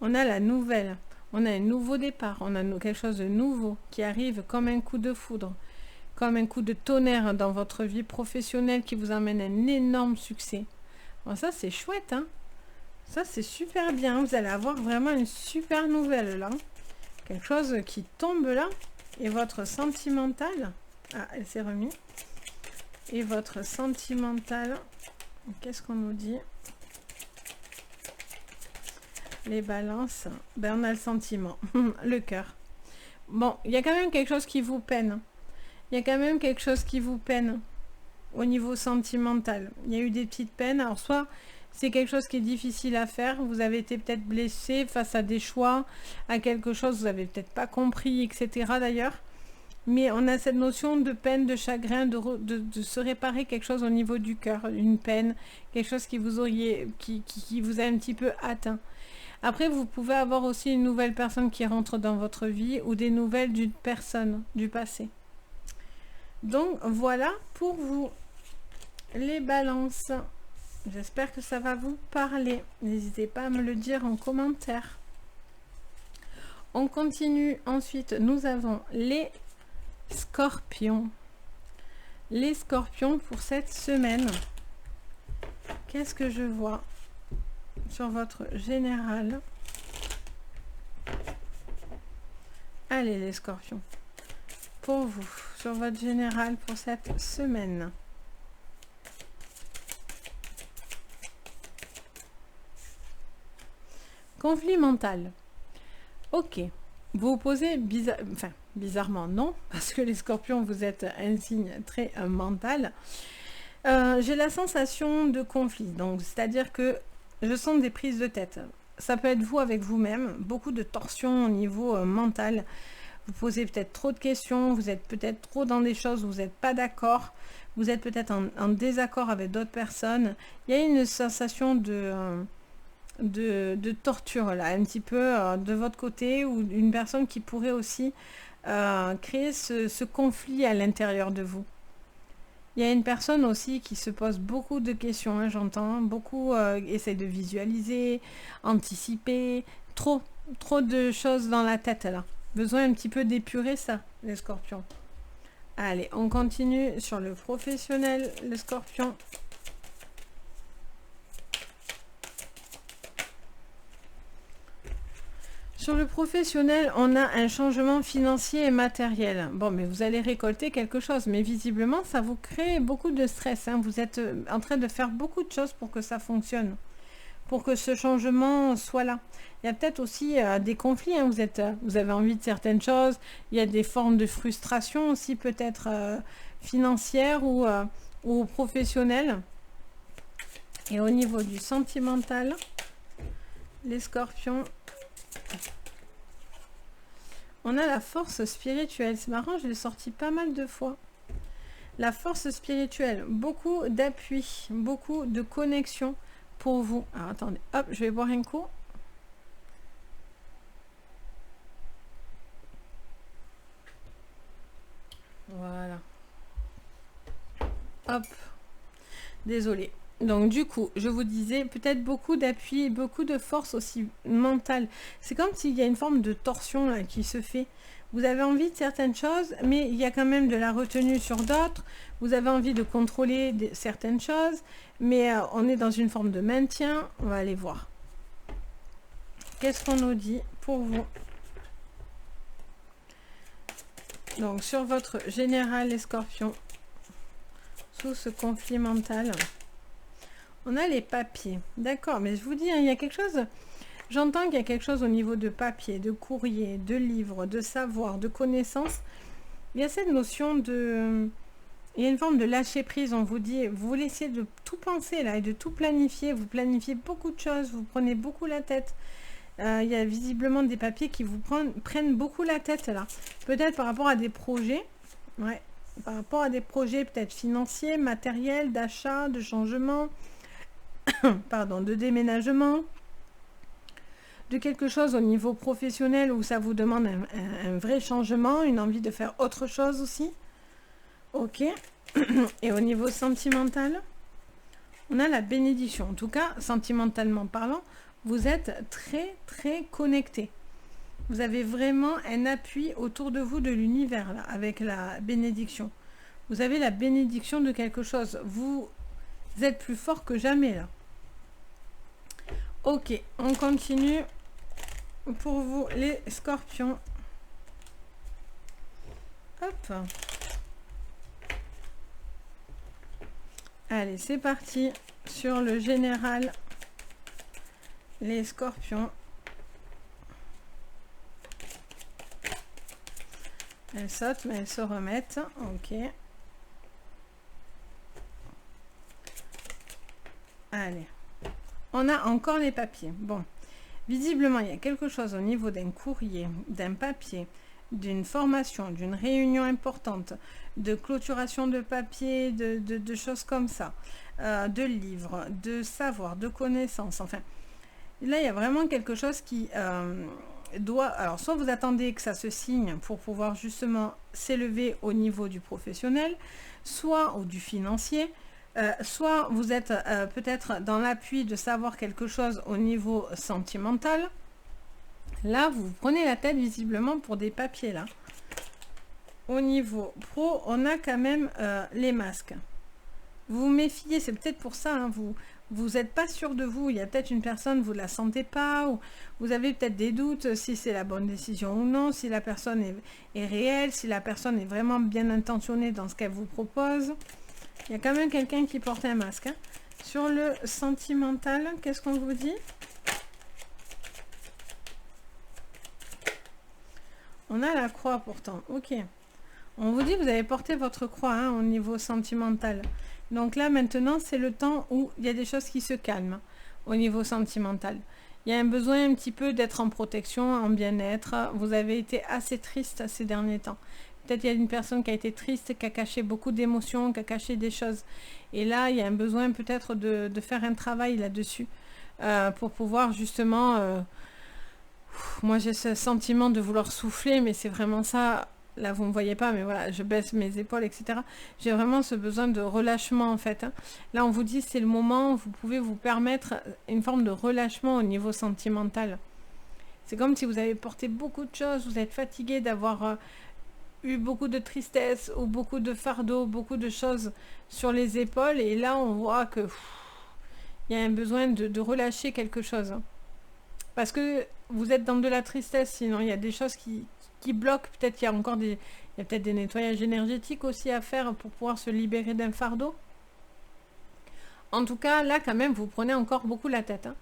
On a la nouvelle, on a un nouveau départ, on a quelque chose de nouveau qui arrive comme un coup de foudre, comme un coup de tonnerre dans votre vie professionnelle qui vous amène un énorme succès. Bon, ça c'est chouette, hein. Ça, c'est super bien. Vous allez avoir vraiment une super nouvelle, là. Quelque chose qui tombe, là. Et votre sentimental... ah, elle s'est remise. Et votre sentimental... qu'est-ce qu'on nous dit? Les balances. Ben, on a le sentiment. Le cœur. Bon, il y a quand même quelque chose qui vous peine. Il y a quand même quelque chose qui vous peine au niveau sentimental. Il y a eu des petites peines. Alors, soit... c'est quelque chose qui est difficile à faire, vous avez été peut-être blessé face à des choix, à quelque chose, vous n'avez peut-être pas compris, etc. d'ailleurs. Mais on a cette notion de peine, de chagrin, de se réparer quelque chose au niveau du cœur, une peine, quelque chose qui vous a un petit peu atteint. Après, vous pouvez avoir aussi une nouvelle personne qui rentre dans votre vie ou des nouvelles d'une personne du passé. Donc voilà pour vous, les balances. J'espère que ça va vous parler. N'hésitez pas à me le dire en commentaire. On continue. Ensuite, nous avons les scorpions. Les scorpions pour cette semaine. Qu'est-ce que je vois sur votre général? Allez, les scorpions. Pour vous, sur votre général pour cette semaine. Conflit mental. Ok. Vous vous posez bizarrement, non, parce que les scorpions, vous êtes un signe très mental. J'ai la sensation de conflit. Donc, c'est-à-dire que je sens des prises de tête. Ça peut être vous avec vous-même, beaucoup de tensions au niveau mental. vous posez peut-être trop de questions, vous êtes peut-être trop dans des choses où vous n'êtes pas d'accord, vous êtes peut-être en désaccord avec d'autres personnes. Il y a une sensation de torture là, un petit peu de votre côté, ou une personne qui pourrait aussi créer ce conflit à l'intérieur de vous. Il y a une personne aussi qui se pose beaucoup de questions, hein, j'entends, beaucoup essaie de visualiser, anticiper, trop de choses dans la tête là. Besoin un petit peu d'épurer ça, les scorpions. Allez, on continue sur le professionnel, les scorpions. Sur le professionnel, on a un changement financier et matériel. Bon, mais vous allez récolter quelque chose, mais visiblement, ça vous crée beaucoup de stress, hein. Vous êtes en train de faire beaucoup de choses pour que ça fonctionne, pour que ce changement soit là. Il y a peut-être aussi des conflits, hein. Vous avez envie de certaines choses. Il y a des formes de frustration aussi, peut-être financières ou professionnelles. Et au niveau du sentimental, les scorpions... On a la force spirituelle. C'est marrant, je l'ai sorti pas mal de fois. La force spirituelle, beaucoup d'appui, beaucoup de connexion pour vous. Alors attendez, hop, je vais boire un coup. Voilà. Hop. Désolée. Donc du coup, je vous disais, peut-être beaucoup d'appui, beaucoup de force aussi mentale. C'est comme s'il y a une forme de torsion là, qui se fait. Vous avez envie de certaines choses, mais il y a quand même de la retenue sur d'autres. Vous avez envie de contrôler certaines choses, mais on est dans une forme de maintien. On va aller voir. Qu'est-ce qu'on nous dit pour vous? Donc sur votre général, les scorpions, sous ce conflit mental... On a les papiers. D'accord, mais je vous dis, hein, il y a quelque chose... J'entends qu'il y a quelque chose au niveau de papier, de courrier, de livres, de savoir, de connaissances. Il y a cette notion de... Il y a une forme de lâcher prise, on vous dit, vous laissez de tout penser là et de tout planifier. Vous planifiez beaucoup de choses, vous prenez beaucoup la tête. Il y a visiblement des papiers qui vous prennent beaucoup la tête là. Peut-être par rapport à des projets. Ouais, par rapport à des projets peut-être financiers, matériels, d'achat, de changement... pardon, de déménagement, de quelque chose au niveau professionnel où ça vous demande un vrai changement, une envie de faire autre chose aussi. Ok. Et au niveau sentimental, on a la bénédiction. En tout cas, sentimentalement parlant, vous êtes très très connecté. Vous avez vraiment un appui autour de vous de l'univers là, avec la bénédiction. Vous avez la bénédiction de quelque chose. Vous êtes plus fort que jamais là. Ok, on continue pour vous les scorpions. Hop. Allez, c'est parti sur le général. Les scorpions. Elles sautent, mais elles se remettent. Ok. Allez. On a encore les papiers. Bon. Visiblement, il y a quelque chose au niveau d'un courrier, d'un papier, d'une formation, d'une réunion importante, de clôturation de papier, de choses comme ça, de livres, de savoir, de connaissances. Enfin, là, il y a vraiment quelque chose qui doit... Alors, soit vous attendez que ça se signe pour pouvoir justement s'élever au niveau du professionnel, soit ou du financier, soit vous êtes peut-être dans l'appui de savoir quelque chose au niveau sentimental. Là, vous prenez la tête visiblement pour des papiers là. Au niveau pro, on a quand même les masques. Vous vous méfiez, c'est peut-être pour ça, hein, vous n'êtes pas sûr de vous. Il y a peut-être une personne, vous ne la sentez pas, ou vous avez peut-être des doutes si c'est la bonne décision ou non, si la personne est réelle, si la personne est vraiment bien intentionnée dans ce qu'elle vous propose. Il y a quand même quelqu'un qui porte un masque. Hein. Sur le sentimental, qu'est-ce qu'on vous dit? On a la croix pourtant. Ok. On vous dit que vous avez porté votre croix hein, au niveau sentimental. Donc là, maintenant, c'est le temps où il y a des choses qui se calment au niveau sentimental. Il y a un besoin un petit peu d'être en protection, en bien-être. Vous avez été assez triste ces derniers temps. Peut-être il y a une personne qui a été triste, qui a caché beaucoup d'émotions, qui a caché des choses. Et là, il y a un besoin peut-être de faire un travail là-dessus pour pouvoir justement... moi, j'ai ce sentiment de vouloir souffler, mais c'est vraiment ça. Là, vous ne me voyez pas, mais voilà, je baisse mes épaules, etc. J'ai vraiment ce besoin de relâchement, en fait. Hein. Là, on vous dit, c'est le moment où vous pouvez vous permettre une forme de relâchement au niveau sentimental. C'est comme si vous avez porté beaucoup de choses, vous êtes fatigué d'avoir eu beaucoup de tristesse ou beaucoup de fardeau, beaucoup de choses sur les épaules. Et là, on voit que il y a un besoin de relâcher quelque chose. Hein. Parce que vous êtes dans de la tristesse, sinon il y a des choses qui bloquent. Peut-être qu'il y a encore il y a peut-être des nettoyages énergétiques aussi à faire pour pouvoir se libérer d'un fardeau. En tout cas, là, quand même, vous prenez encore beaucoup la tête. Hein.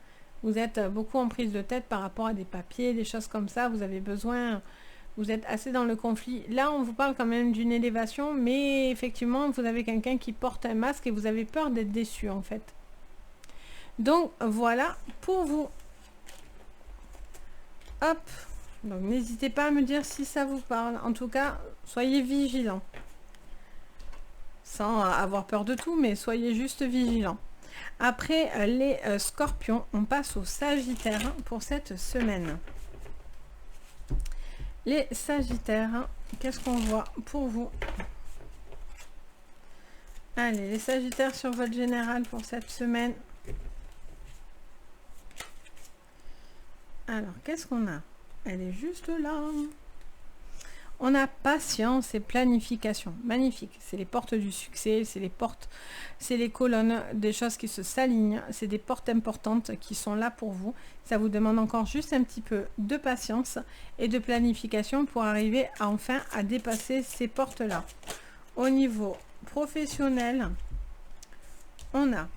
Vous êtes beaucoup en prise de tête par rapport à des papiers, des choses comme ça. Vous avez besoin... Vous êtes assez dans le conflit. Là, on vous parle quand même d'une élévation, mais effectivement, vous avez quelqu'un qui porte un masque et vous avez peur d'être déçu, en fait. Donc, voilà pour vous. Hop. Donc, n'hésitez pas à me dire si ça vous parle. En tout cas, soyez vigilants. Sans avoir peur de tout, mais soyez juste vigilants. Après les scorpions, on passe au sagittaire pour cette semaine. Les sagittaires, qu'est-ce qu'on voit pour vous? Allez, les sagittaires sur votre général pour cette semaine. Alors, qu'est-ce qu'on a? Elle est juste là. On a patience et planification. Magnifique. C'est les portes du succès, c'est les portes, c'est les colonnes, des choses qui se s'alignent. C'est des portes importantes qui sont là pour vous. Ça vous demande encore juste un petit peu de patience et de planification pour arriver enfin à dépasser ces portes-là. Au niveau professionnel, on a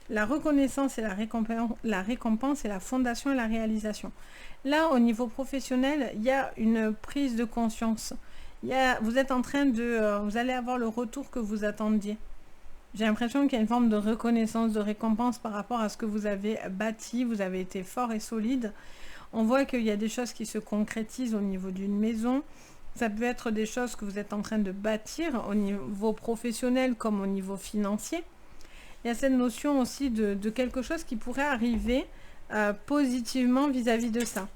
la reconnaissance et la récompense et la fondation et la réalisation. Là, au niveau professionnel, il y a une prise de conscience. Vous êtes en train de... vous allez avoir le retour que vous attendiez. J'ai l'impression qu'il y a une forme de reconnaissance, de récompense par rapport à ce que vous avez bâti. Vous avez été fort et solide. On voit qu'il y a des choses qui se concrétisent au niveau d'une maison. Ça peut être des choses que vous êtes en train de bâtir au niveau professionnel comme au niveau financier. Il y a cette notion aussi de quelque chose qui pourrait arriver positivement vis-à-vis de ça.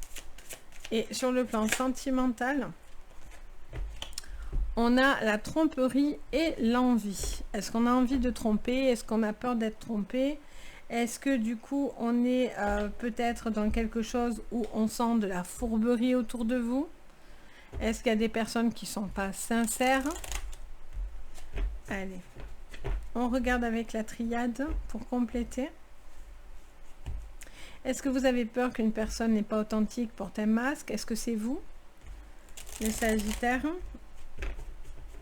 Et sur le plan sentimental, on a la tromperie et l'envie. Est-ce qu'on a envie de tromper? Est-ce qu'on a peur d'être trompé? Est-ce que du coup on est peut-être dans quelque chose où on sent de la fourberie autour de vous? Est-ce qu'il y a des personnes qui ne sont pas sincères? Allez, on regarde avec la triade pour compléter. Est-ce que vous avez peur qu'une personne n'est pas authentique, porte un masque? Est-ce que c'est vous, les sagittaires?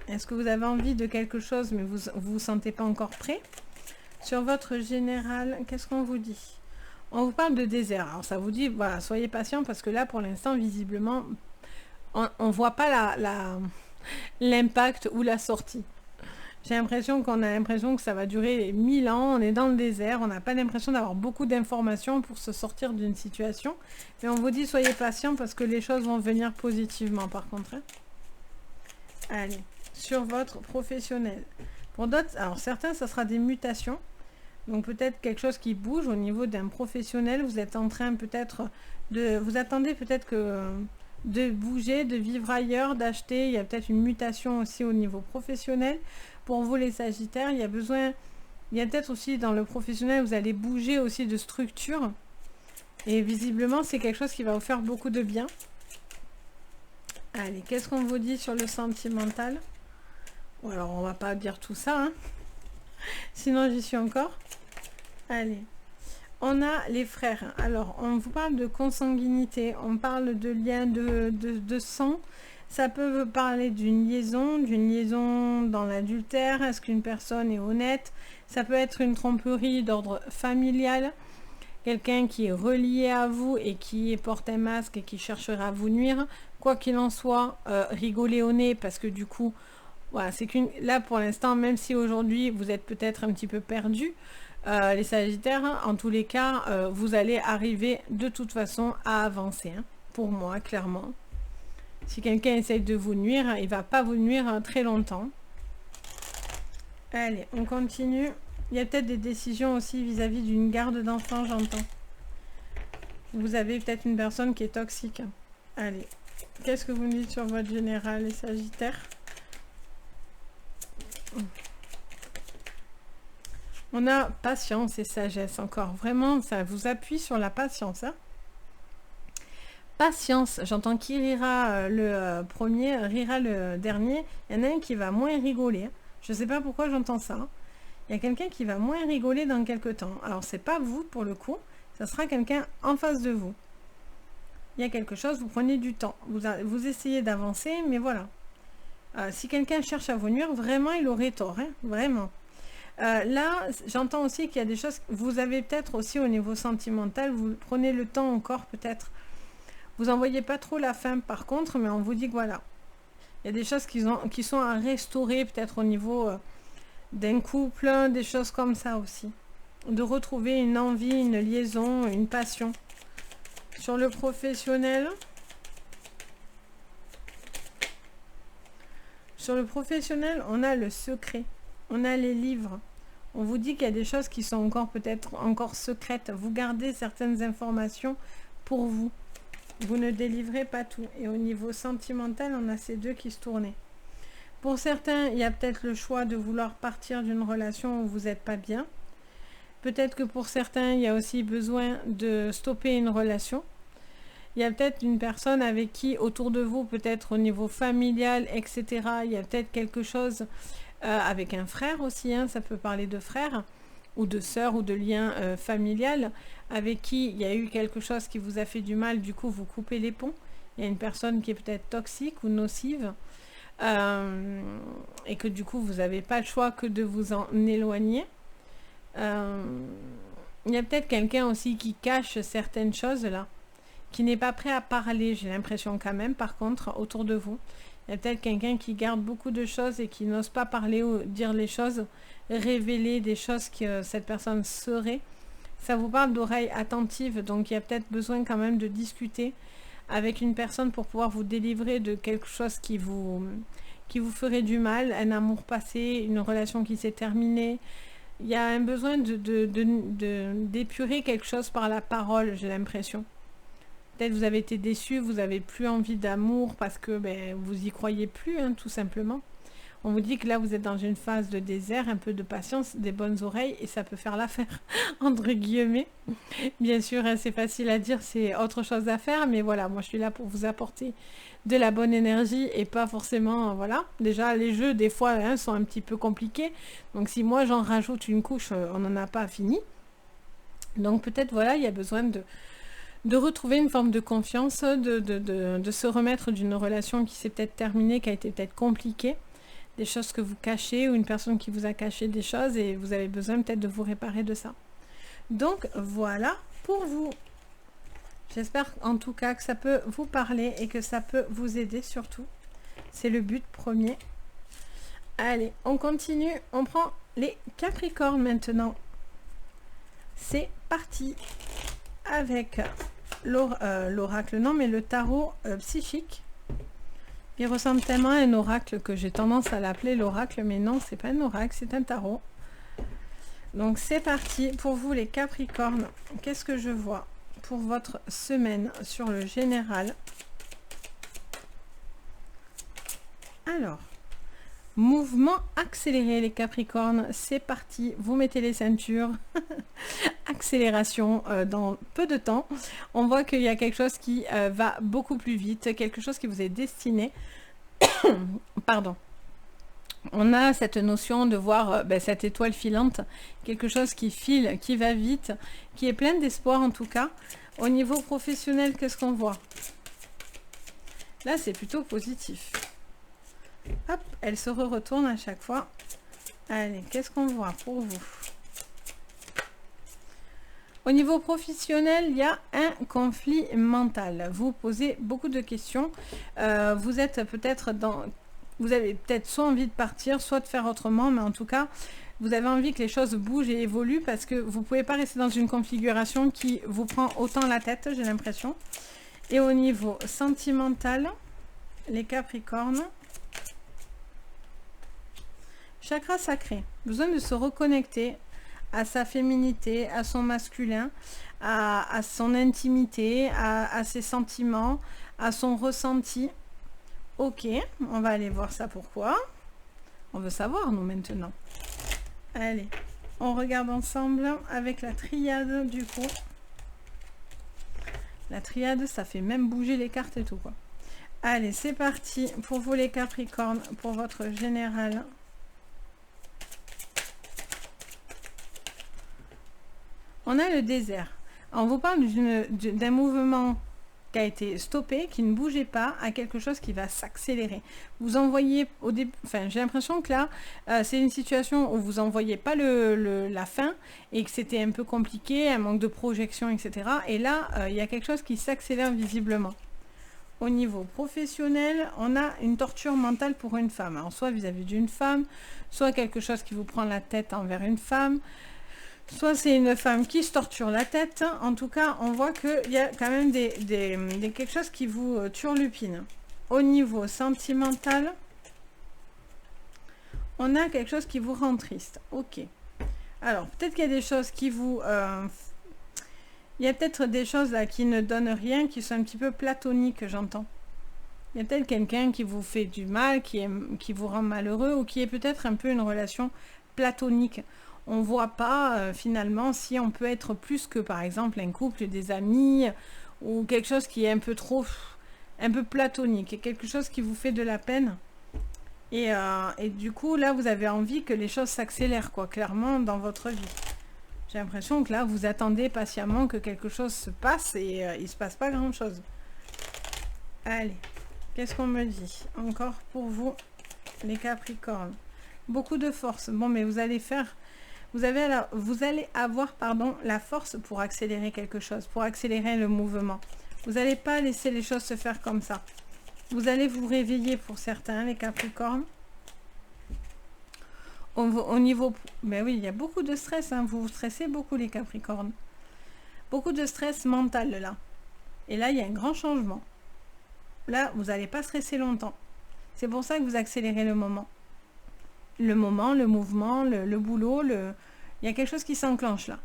Est-ce que vous avez envie de quelque chose, mais vous ne vous sentez pas encore prêt? Sur votre général, qu'est-ce qu'on vous dit? On vous parle de désert. Alors ça vous dit, voilà, soyez patient parce que là, pour l'instant, visiblement, on ne voit pas l'impact ou la sortie. J'ai l'impression qu'on a l'impression que ça va durer 1000 ans, on est dans le désert, on n'a pas l'impression d'avoir beaucoup d'informations pour se sortir d'une situation. Mais on vous dit, soyez patient parce que les choses vont venir positivement par contre. Hein. Allez, sur votre professionnel. Pour d'autres, alors certains, ça sera des mutations. Donc peut-être quelque chose qui bouge au niveau d'un professionnel. Vous êtes en train peut-être de... Vous attendez peut-être que... de bouger, de vivre ailleurs, d'acheter. Il y a peut-être une mutation aussi au niveau professionnel. Pour vous les sagittaires, il y a peut-être aussi dans le professionnel, vous allez bouger aussi de structure. Et visiblement, c'est quelque chose qui va vous faire beaucoup de bien. Allez, qu'est-ce qu'on vous dit sur le sentimental? Bon, alors, on va pas dire tout ça, hein. Sinon, j'y suis encore. Allez. On a les frères. Alors, on vous parle de consanguinité. On parle de lien de sang. Ça peut parler d'une liaison dans l'adultère. Est-ce qu'une personne est honnête? Ça peut être une tromperie d'ordre familial. Quelqu'un qui est relié à vous et qui porte un masque et qui cherchera à vous nuire. Quoi qu'il en soit, rigolez au nez parce que du coup, voilà, c'est là pour l'instant, même si aujourd'hui vous êtes peut-être un petit peu perdu, les Sagittaires, hein, en tous les cas, vous allez arriver de toute façon à avancer, hein, pour moi, clairement. Si quelqu'un essaye de vous nuire, il va pas vous nuire très longtemps. Allez, on continue. Il y a peut-être des décisions aussi vis-à-vis d'une garde d'enfants, j'entends. Vous avez peut-être une personne qui est toxique. Allez, qu'est-ce que vous me dites sur votre général, les Sagittaires? On a patience et sagesse encore. Vraiment, ça vous appuie sur la patience. Hein. Patience. J'entends qui rira le premier, rira le dernier. Il y en a un qui va moins rigoler. Hein. Je ne sais pas pourquoi j'entends ça. Hein. Il y a quelqu'un qui va moins rigoler dans quelques temps. Alors, c'est pas vous pour le coup. Ça sera quelqu'un en face de vous. Il y a quelque chose, vous prenez du temps. Vous essayez d'avancer, mais voilà. Si quelqu'un cherche à vous nuire, vraiment, il aurait tort. Hein, vraiment. Là, j'entends aussi qu'il y a des choses, vous avez peut-être aussi au niveau sentimental, vous prenez le temps encore peut-être. Vous n'en voyez pas trop la fin par contre, mais on vous dit que voilà. Il y a des choses qui sont à restaurer peut-être au niveau d'un couple, des choses comme ça aussi. De retrouver une envie, une liaison, une passion. Sur le professionnel. Sur le professionnel, on a le secret. On a les livres. On vous dit qu'il y a des choses qui sont encore peut-être encore secrètes. Vous gardez certaines informations pour vous. Vous ne délivrez pas tout. Et au niveau sentimental, on a ces deux qui se tournaient. Pour certains, il y a peut-être le choix de vouloir partir d'une relation où vous n'êtes pas bien. Peut-être que pour certains, il y a aussi besoin de stopper une relation. Il y a peut-être une personne avec qui, autour de vous, peut-être au niveau familial, etc., il y a peut-être quelque chose avec un frère aussi, hein, ça peut parler de frère, ou de sœur, ou de lien familial, avec qui il y a eu quelque chose qui vous a fait du mal, du coup, vous coupez les ponts. Il y a une personne qui est peut-être toxique ou nocive, et que du coup, vous n'avez pas le choix que de vous en éloigner. Il y a peut-être quelqu'un aussi qui cache certaines choses là, qui n'est pas prêt à parler, j'ai l'impression quand même, par contre, autour de vous. Il y a peut-être quelqu'un qui garde beaucoup de choses et qui n'ose pas parler ou dire les choses, révéler des choses que cette personne serait. Ça vous parle d'oreilles attentives, donc il y a peut-être besoin quand même de discuter avec une personne pour pouvoir vous délivrer de quelque chose qui vous ferait du mal, un amour passé, une relation qui s'est terminée. Il y a un besoin d'épurer quelque chose par la parole, j'ai l'impression. Peut-être vous avez été déçu, vous n'avez plus envie d'amour parce que vous y croyez plus, hein, tout simplement. On vous dit que là, vous êtes dans une phase de désert, un peu de patience, des bonnes oreilles, et ça peut faire l'affaire, entre guillemets. Bien sûr, hein, c'est facile à dire, c'est autre chose à faire, mais voilà, moi je suis là pour vous apporter de la bonne énergie et pas forcément, voilà. Déjà, les jeux, des fois, hein, sont un petit peu compliqués. Donc si moi, j'en rajoute une couche, on n'en a pas fini. Donc peut-être, voilà, il y a besoin de retrouver une forme de confiance, de se remettre d'une relation qui s'est peut-être terminée, qui a été peut-être compliquée, des choses que vous cachez, ou une personne qui vous a caché des choses, et vous avez besoin peut-être de vous réparer de ça. Donc voilà pour vous. J'espère en tout cas que ça peut vous parler et que ça peut vous aider surtout. C'est le but premier. Allez, on continue. On prend les Capricornes maintenant. C'est parti avec l'oracle, non, mais le tarot psychique. Il ressemble tellement à un oracle que j'ai tendance à l'appeler l'oracle, mais non, c'est pas un oracle, c'est un tarot. Donc c'est parti pour vous les Capricornes. Qu'est-ce que je vois pour votre semaine sur le général? Alors, mouvement accéléré les Capricornes, c'est parti, vous mettez les ceintures. Accélération dans peu de temps. On voit qu'il y a quelque chose qui va beaucoup plus vite, quelque chose qui vous est destiné. Pardon. On a cette notion de voir cette étoile filante, quelque chose qui file, qui va vite, qui est plein d'espoir en tout cas. Au niveau professionnel, qu'est-ce qu'on voit? Là, c'est plutôt positif. Hop, elle se retourne à chaque fois. Allez, qu'est-ce qu'on voit pour vous? Au niveau professionnel, il y a un conflit mental. Vous posez beaucoup de questions. Vous êtes peut-être dans... Vous avez peut-être soit envie de partir, soit de faire autrement, mais en tout cas, Vous avez envie que les choses bougent et évoluent parce que vous ne pouvez pas rester dans une configuration qui vous prend autant la tête, j'ai l'impression. Et au niveau sentimental, les Capricornes, chakra sacré, besoin de se reconnecter à sa féminité, à son masculin, à son intimité, à ses sentiments, à son ressenti. Ok, on va aller voir ça pourquoi. On veut savoir, nous, maintenant. Allez, on regarde ensemble avec la triade, du coup. La triade, ça fait même bouger les cartes et tout, quoi. Allez, c'est parti pour vous, les Capricornes, pour votre général. On a le désert. On vous parle d'un mouvement qui a été stoppé, qui ne bougeait pas, à quelque chose qui va s'accélérer. Vous envoyez au début, enfin j'ai l'impression que là, c'est une situation où vous envoyez pas la fin et que c'était un peu compliqué, un manque de projection, etc. Et là, il y a quelque chose qui s'accélère visiblement. Au niveau professionnel, on a une torture mentale pour une femme. Alors, soit vis-à-vis d'une femme, soit quelque chose qui vous prend la tête envers une femme, soit c'est une femme qui se torture la tête. En tout cas, on voit qu'il y a quand même quelque chose qui vous turlupine. Au niveau sentimental, on a quelque chose qui vous rend triste. Ok. Alors, peut-être qu'il y a des choses qui vous... il y a peut-être des choses là qui ne donnent rien, qui sont un petit peu platoniques, j'entends. Il y a peut-être quelqu'un qui vous fait du mal, qui vous rend malheureux, ou qui est peut-être un peu une relation platonique. On ne voit pas finalement si on peut être plus que par exemple un couple, des amis, ou quelque chose qui est un peu trop, un peu platonique, quelque chose qui vous fait de la peine. Et du coup là vous avez envie que les choses s'accélèrent, quoi, clairement dans votre vie. J'ai l'impression que là vous attendez patiemment que quelque chose se passe et il ne se passe pas grand chose. Allez, qu'est-ce qu'on me dit encore pour vous, les Capricornes? Beaucoup de force. Bon, mais vous allez faire... Vous allez avoir la force pour accélérer quelque chose, pour accélérer le mouvement. Vous n'allez pas laisser les choses se faire comme ça. Vous allez vous réveiller pour certains, les Capricornes. Au niveau... Ben oui, il y a beaucoup de stress. Hein. Vous vous stressez beaucoup, les Capricornes. Beaucoup de stress mental, là. Et là, il y a un grand changement. Là, vous n'allez pas stresser longtemps. C'est pour ça que vous accélérez le moment. Le moment, le mouvement, le boulot, il y a quelque chose qui s'enclenche là.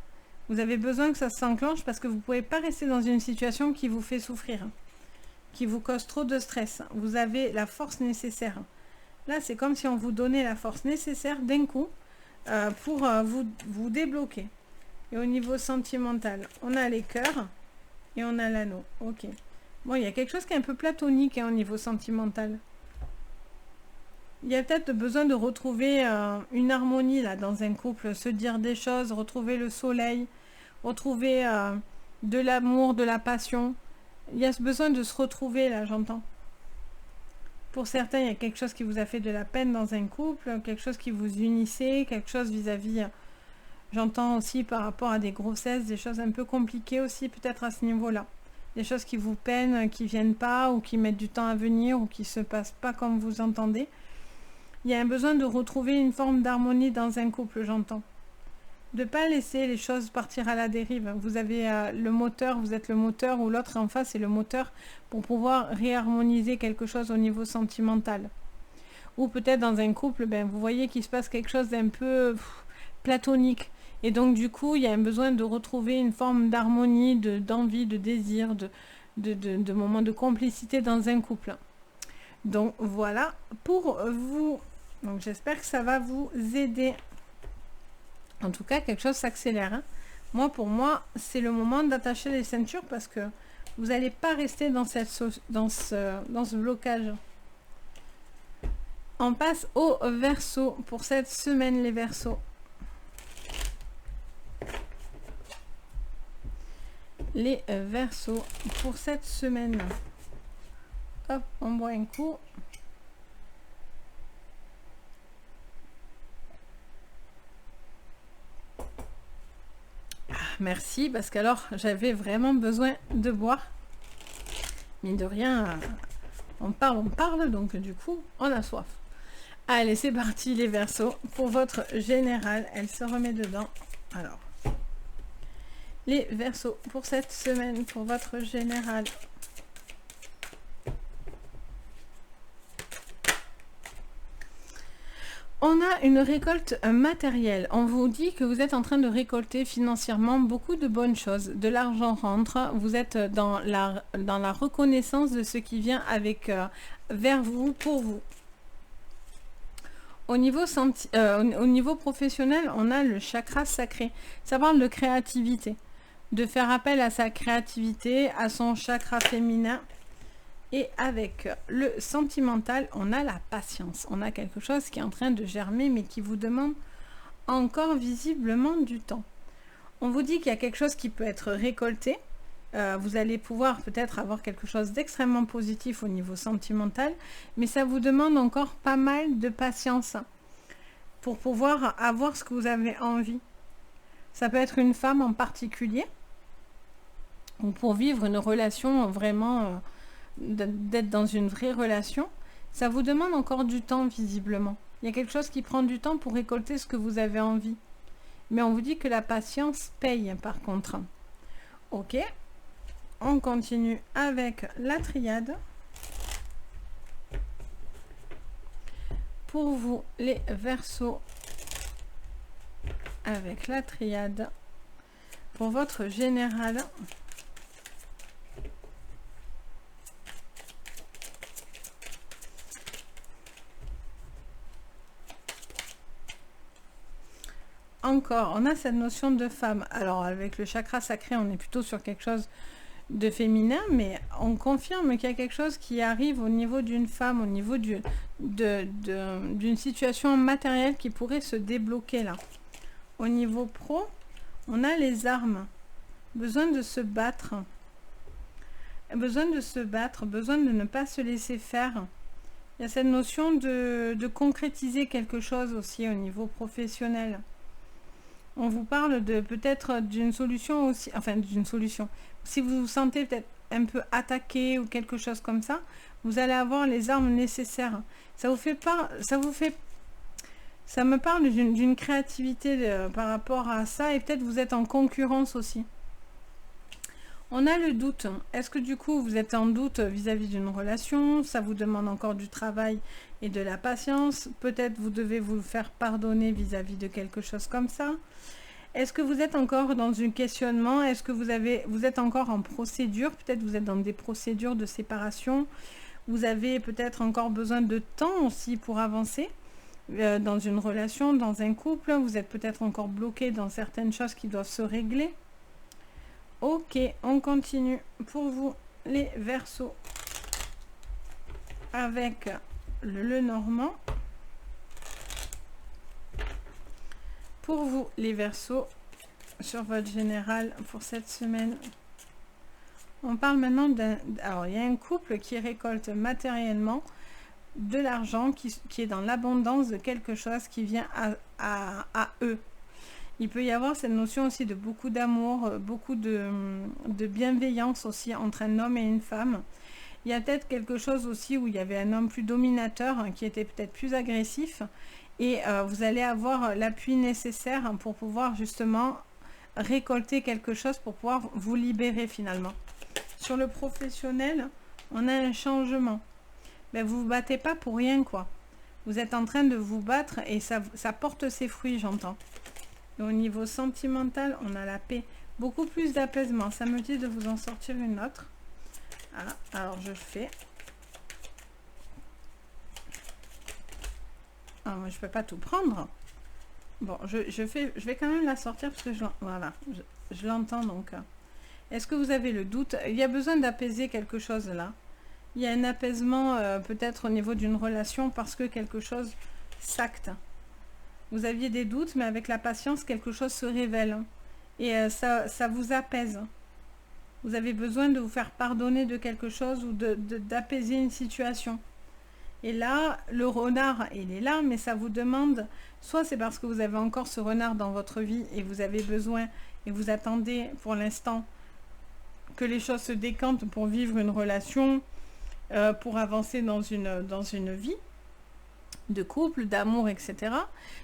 Vous avez besoin que ça s'enclenche parce que vous ne pouvez pas rester dans une situation qui vous fait souffrir, qui vous cause trop de stress. Vous avez la force nécessaire. Là, c'est comme si on vous donnait la force nécessaire d'un coup pour vous débloquer. Et au niveau sentimental, on a les cœurs et on a l'anneau. Ok. Bon, il y a quelque chose qui est un peu platonique au niveau sentimental. Il y a peut-être besoin de retrouver une harmonie là dans un couple, se dire des choses, retrouver le soleil, retrouver de l'amour, de la passion. Il y a ce besoin de se retrouver là, j'entends. Pour certains, il y a quelque chose qui vous a fait de la peine dans un couple, quelque chose qui vous unissait, quelque chose vis-à-vis, j'entends aussi par rapport à des grossesses, des choses un peu compliquées aussi peut-être à ce niveau-là. Des choses qui vous peinent, qui viennent pas ou qui mettent du temps à venir ou qui se passent pas comme vous entendez. Il y a un besoin de retrouver une forme d'harmonie dans un couple, j'entends. De ne pas laisser les choses partir à la dérive. Vous avez le moteur, vous êtes le moteur, ou l'autre en face est le moteur pour pouvoir réharmoniser quelque chose au niveau sentimental. Ou peut-être dans un couple, vous voyez qu'il se passe quelque chose d'un peu platonique. Et donc du coup, il y a un besoin de retrouver une forme d'harmonie, d'envie, de désir, de moments de complicité dans un couple. Donc voilà pour vous. Donc j'espère que ça va vous aider. En tout cas, quelque chose s'accélère. Hein. Pour moi, c'est le moment d'attacher les ceintures parce que vous n'allez pas rester dans ce blocage. On passe au Verseau pour cette semaine, les Verseaux. Les Verseaux pour cette semaine. Hop, on boit un coup. Merci, parce qu'alors j'avais vraiment besoin de boire. Mine de rien, on parle, donc du coup, on a soif. Allez, c'est parti les Verseaux. Pour votre général, elle se remet dedans. Alors, les Verseaux, pour cette semaine, pour votre général. On a une récolte matérielle. On vous dit que vous êtes en train de récolter financièrement beaucoup de bonnes choses. De l'argent rentre. Vous êtes dans la reconnaissance de ce qui vient avec vers vous, pour vous. Au niveau professionnel, on a le chakra sacré. Ça parle de créativité. De faire appel à sa créativité, à son chakra féminin. Et avec le sentimental, on a la patience. On a quelque chose qui est en train de germer, mais qui vous demande encore visiblement du temps. On vous dit qu'il y a quelque chose qui peut être récolté. Vous allez pouvoir peut-être avoir quelque chose d'extrêmement positif au niveau sentimental, mais ça vous demande encore pas mal de patience pour pouvoir avoir ce que vous avez envie. Ça peut être une femme en particulier, ou pour vivre une relation vraiment... d'être dans une vraie relation, ça vous demande encore du temps visiblement. Il y a quelque chose qui prend du temps pour récolter ce que vous avez envie. Mais on vous dit que la patience paye par contre. Ok, on continue avec la triade. Pour vous les Verseaux, avec la triade, pour votre général. Encore, on a cette notion de femme. Alors, avec le chakra sacré, on est plutôt sur quelque chose de féminin, mais on confirme qu'il y a quelque chose qui arrive au niveau d'une femme, au niveau d'une situation matérielle qui pourrait se débloquer là. Au niveau pro, on a les armes. Besoin de se battre. Besoin de se battre, besoin de ne pas se laisser faire. Il y a cette notion de concrétiser quelque chose aussi au niveau professionnel. On vous parle de peut-être d'une solution aussi, enfin d'une solution. Si vous vous sentez peut-être un peu attaqué ou quelque chose comme ça, vous allez avoir les armes nécessaires. Ça me parle d'une créativité par rapport à ça, et peut-être vous êtes en concurrence aussi. On a le doute. Est-ce que du coup vous êtes en doute vis-à-vis d'une relation? Ça vous demande encore du travail et de la patience. Peut-être vous devez vous faire pardonner vis-à-vis de quelque chose comme ça. Est-ce que vous êtes encore dans un questionnement? Est-ce que vous êtes encore en procédure? Peut-être vous êtes dans des procédures de séparation. Vous avez peut-être encore besoin de temps aussi pour avancer dans une relation, dans un couple. Vous êtes peut-être encore bloqué dans certaines choses qui doivent se régler. Ok, on continue pour vous les Verseaux avec le Lenormand. Pour vous les Verseaux, sur votre général pour cette semaine, on parle maintenant alors il y a un couple qui récolte matériellement de l'argent, qui est dans l'abondance de quelque chose qui vient à eux. Il peut y avoir cette notion aussi de beaucoup d'amour, beaucoup de bienveillance aussi entre un homme et une femme. Il y a peut-être quelque chose aussi où il y avait un homme plus dominateur, qui était peut-être plus agressif, et vous allez avoir l'appui nécessaire pour pouvoir justement récolter quelque chose pour pouvoir vous libérer finalement. Sur le professionnel, on a un changement. Mais vous ne vous battez pas pour rien, quoi. Vous êtes en train de vous battre et ça porte ses fruits, j'entends. Et au niveau sentimental, on a la paix. Beaucoup plus d'apaisement. Ça me dit de vous en sortir une autre. Voilà. Alors, je fais. Ah, moi, je ne peux pas tout prendre. Bon, je vais quand même la sortir parce que je l'entends donc. Est-ce que vous avez le doute? Il y a besoin d'apaiser quelque chose là. Il y a un apaisement peut-être au niveau d'une relation parce que quelque chose s'acte. Vous aviez des doutes, mais avec la patience, quelque chose se révèle. Et ça vous apaise. Vous avez besoin de vous faire pardonner de quelque chose ou d'apaiser une situation. Et là, le renard, il est là, mais ça vous demande, soit c'est parce que vous avez encore ce renard dans votre vie et vous avez besoin, et vous attendez pour l'instant que les choses se décantent pour vivre une relation, pour avancer dans une vie. de couple, d'amour, etc.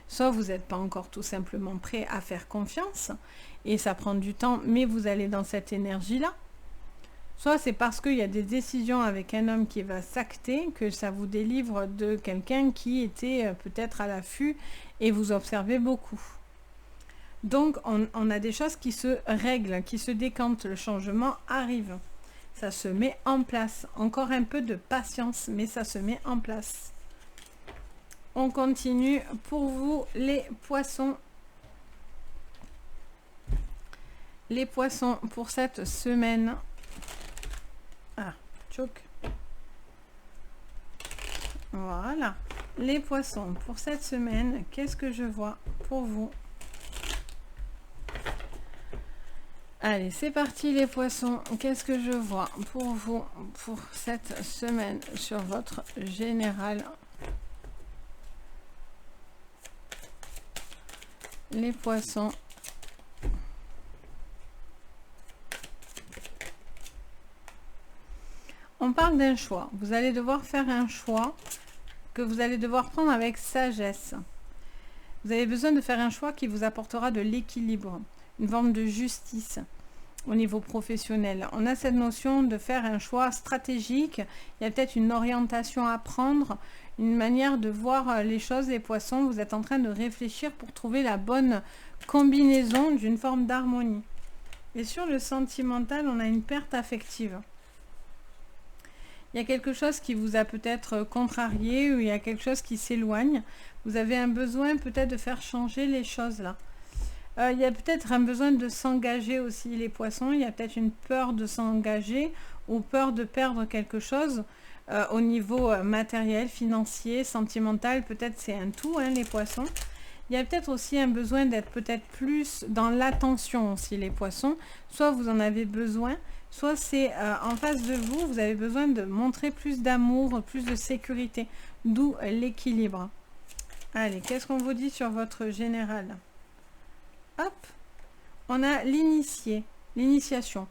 Soit vous n'êtes pas encore tout simplement prêt à faire confiance et ça prend du temps, mais vous allez dans cette énergie-là. Soit c'est parce qu'il y a des décisions avec un homme qui va s'acter que ça vous délivre de quelqu'un qui était peut-être à l'affût et vous observez beaucoup. Donc on a des choses qui se règlent, qui se décantent, le changement arrive. Ça se met en place. Encore un peu de patience, mais ça se met en place. On continue pour vous les poissons. Les poissons pour cette semaine. Ah, choc. Voilà. Les poissons pour cette semaine, qu'est-ce que je vois pour vous? Allez, c'est parti les poissons. Qu'est-ce que je vois pour vous pour cette semaine sur votre général? Les poissons. On parle d'un choix. Vous allez devoir faire un choix que vous allez devoir prendre avec sagesse. Vous avez besoin de faire un choix qui vous apportera de l'équilibre, une forme de justice au niveau professionnel. On a cette notion de faire un choix stratégique. Il y a peut-être une orientation à prendre, une manière de voir les choses, les poissons. Vous êtes en train de réfléchir pour trouver la bonne combinaison d'une forme d'harmonie. Et sur le sentimental, on a une perte affective. Il y a quelque chose qui vous a peut-être contrarié ou il y a quelque chose qui s'éloigne. Vous avez un besoin peut-être de faire changer les choses là. Il y a peut-être un besoin de s'engager aussi les poissons. Il y a peut-être une peur de s'engager ou peur de perdre quelque chose au niveau matériel, financier, sentimental. Peut-être c'est un tout, hein, les poissons. Il y a peut-être aussi un besoin d'être peut-être plus dans l'attention aussi les poissons. Soit vous en avez besoin, soit c'est en face de vous, vous avez besoin de montrer plus d'amour, plus de sécurité. D'où l'équilibre. Allez, qu'est-ce qu'on vous dit sur votre général? Hop, on a l'initié, l'initiation.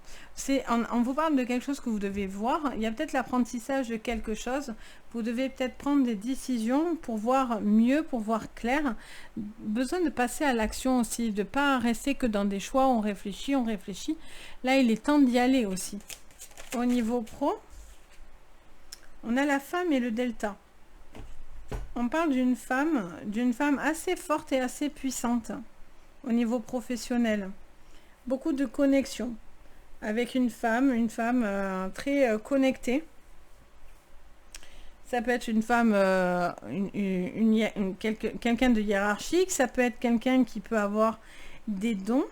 On vous parle de quelque chose que vous devez voir. Il y a peut-être l'apprentissage de quelque chose. Vous devez peut-être prendre des décisions pour voir mieux, pour voir clair. Besoin de passer à l'action aussi, de ne pas rester que dans des choix, on réfléchit, on réfléchit. Là, il est temps d'y aller aussi. Au niveau pro, on a la femme et le delta. On parle d'une femme assez forte et assez puissante. Au niveau professionnel, beaucoup de connexion avec une femme très connectée. Ça peut être une femme, quelqu'un de hiérarchique, ça peut être quelqu'un qui peut avoir des dons,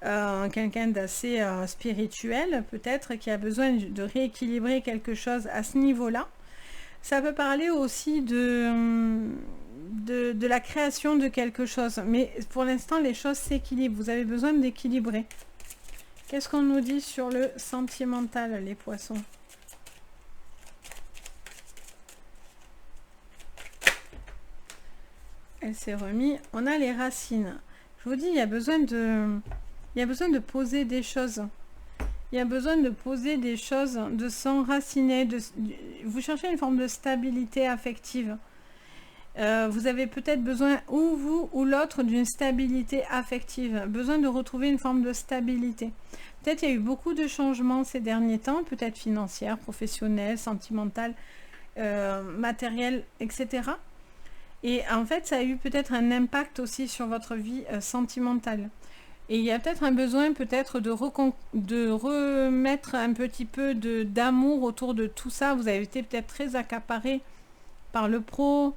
quelqu'un d'assez spirituel peut-être, qui a besoin de rééquilibrer quelque chose à ce niveau-là. Ça peut parler aussi de la création de quelque chose. Mais pour l'instant, les choses s'équilibrent. Vous avez besoin d'équilibrer. Qu'est-ce qu'on nous dit sur le sentimental, les poissons? Elle s'est remise. On a les racines. Je vous dis, il y a besoin de poser des choses. Il y a besoin de poser des choses, de s'enraciner. Vous cherchez une forme de stabilité affective. Vous avez peut-être besoin, ou vous ou l'autre, d'une stabilité affective. Besoin de retrouver une forme de stabilité. Peut-être il y a eu beaucoup de changements ces derniers temps, peut-être financière, professionnelle, sentimentale, matérielle, etc. Et en fait, ça a eu peut-être un impact aussi sur votre vie sentimentale. Et il y a peut-être un besoin peut-être de remettre un petit peu d'amour autour de tout ça. Vous avez été peut-être très accaparé par le pro,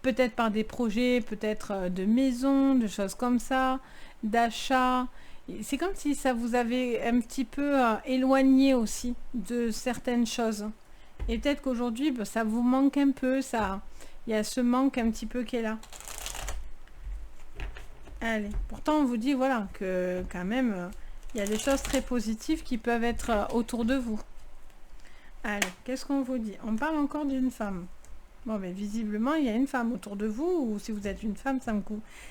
peut-être par des projets, peut-être de maison, de choses comme ça, d'achat. C'est comme si ça vous avait un petit peu éloigné aussi de certaines choses. Et peut-être qu'aujourd'hui, ça vous manque un peu, ça. Il y a ce manque un petit peu qui est là. Allez, pourtant on vous dit voilà que quand même il y a des choses très positives qui peuvent être autour de vous. Allez, qu'est-ce qu'on vous dit? On parle encore d'une femme. Bon, mais visiblement il y a une femme autour de vous, ou si vous êtes une femme,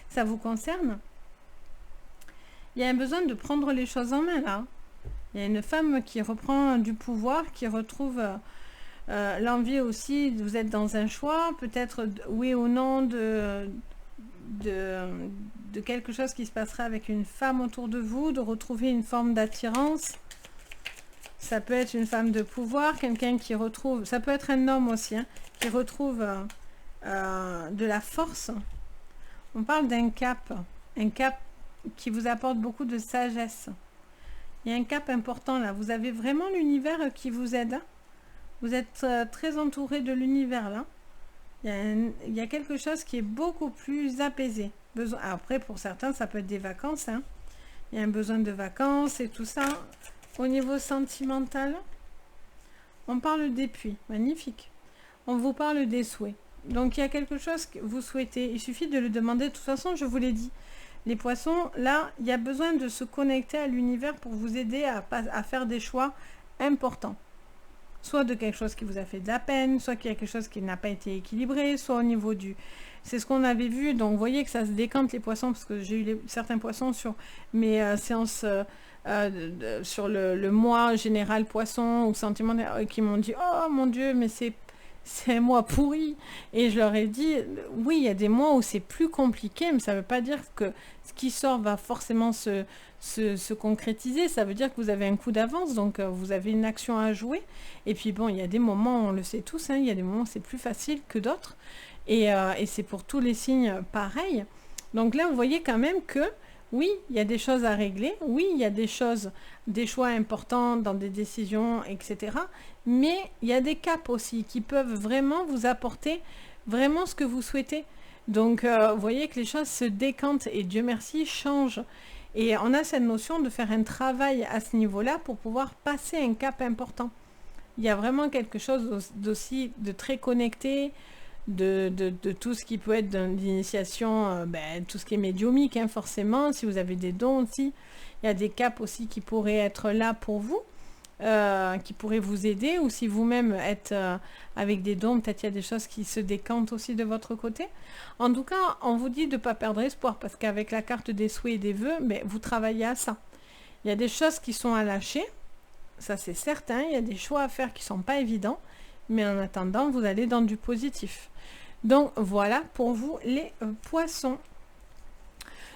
ça vous concerne. Il y a un besoin de prendre les choses en main là. Il y a une femme qui reprend du pouvoir, qui retrouve L'envie aussi, vous êtes dans un choix, peut-être oui ou non de quelque chose qui se passerait avec une femme autour de vous, de retrouver une forme d'attirance. Ça peut être une femme de pouvoir, quelqu'un qui retrouve, ça peut être un homme aussi, hein, qui retrouve de la force. On parle d'un cap, un cap qui vous apporte beaucoup de sagesse. Il y a un cap important là, vous avez vraiment l'univers qui vous aide. Vous êtes très entouré de l'univers là. Il y a quelque chose qui est beaucoup plus apaisé. Après, pour certains, ça peut être des vacances, hein. Il y a un besoin de vacances et tout ça. Au niveau sentimental, on parle des puits. Magnifique. On vous parle des souhaits. Donc, il y a quelque chose que vous souhaitez. Il suffit de le demander. De toute façon, je vous l'ai dit. Les poissons, là, il y a besoin de se connecter à l'univers pour vous aider à faire des choix importants. Soit de quelque chose qui vous a fait de la peine, soit qu'il y a quelque chose qui n'a pas été équilibré, soit au niveau du... C'est ce qu'on avait vu, donc vous voyez que ça se décante les poissons, parce que j'ai eu certains poissons sur mes séances, sur le mois général poisson, ou sentiment, qui m'ont dit « Oh mon Dieu, mais c'est un mois pourri !» Et je leur ai dit « Oui, il y a des mois où c'est plus compliqué, mais ça ne veut pas dire que ce qui sort va forcément se concrétiser, ça veut dire que vous avez un coup d'avance, donc vous avez une action à jouer. Et puis bon, il y a des moments, on le sait tous, hein, il y a des moments où c'est plus facile que d'autres, et c'est pour tous les signes pareil. Donc là, vous voyez quand même que oui, il y a des choses à régler, oui, il y a des choses, des choix importants dans des décisions, etc. Mais il y a des caps aussi qui peuvent vraiment vous apporter vraiment ce que vous souhaitez. Donc vous voyez que les choses se décantent et Dieu merci, changent. Et on a cette notion de faire un travail à ce niveau-là pour pouvoir passer un cap important. Il y a vraiment quelque chose d'aussi de très connecté, de tout ce qui peut être d'initiation, tout ce qui est médiumique, hein, forcément, si vous avez des dons aussi. Il y a des caps aussi qui pourraient être là pour vous, qui pourraient vous aider, ou si vous-même êtes avec des dons, peut-être il y a des choses qui se décantent aussi de votre côté. En tout cas, on vous dit de ne pas perdre espoir, parce qu'avec la carte des souhaits et des vœux, vous travaillez à ça. Il y a des choses qui sont à lâcher, ça c'est certain, il y a des choix à faire qui ne sont pas évidents, mais en attendant, vous allez dans du positif. Donc voilà pour vous les poissons.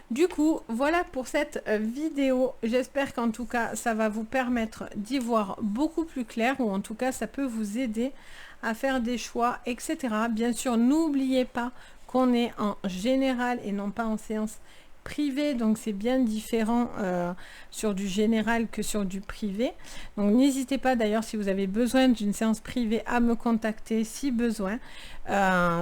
Du coup, voilà pour cette vidéo. J'espère qu'en tout cas, ça va vous permettre d'y voir beaucoup plus clair, ou en tout cas, ça peut vous aider à faire des choix, etc. Bien sûr, n'oubliez pas qu'on est en général et non pas en séance privée, donc c'est bien différent sur du général que sur du privé. Donc n'hésitez pas d'ailleurs, si vous avez besoin d'une séance privée, à me contacter si besoin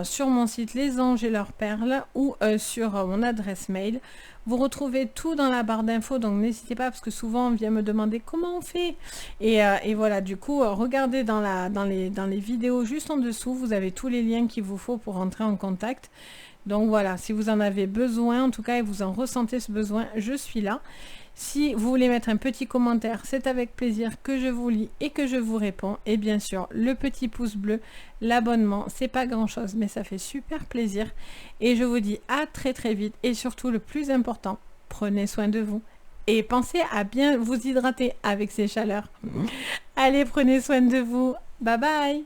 sur mon site Les Anges et leurs perles, ou sur mon adresse mail. Vous retrouvez tout dans la barre d'infos, donc n'hésitez pas, parce que souvent on vient me demander comment on fait. Et voilà, du coup, regardez dans les vidéos juste en dessous, vous avez tous les liens qu'il vous faut pour entrer en contact. Donc voilà, si vous en avez besoin, en tout cas, et vous en ressentez ce besoin, je suis là. Si vous voulez mettre un petit commentaire, c'est avec plaisir que je vous lis et que je vous réponds. Et bien sûr, le petit pouce bleu, l'abonnement, c'est pas grand chose, mais ça fait super plaisir. Et je vous dis à très très vite. Et surtout, le plus important, prenez soin de vous. Et pensez à bien vous hydrater avec ces chaleurs. Allez, prenez soin de vous. Bye bye.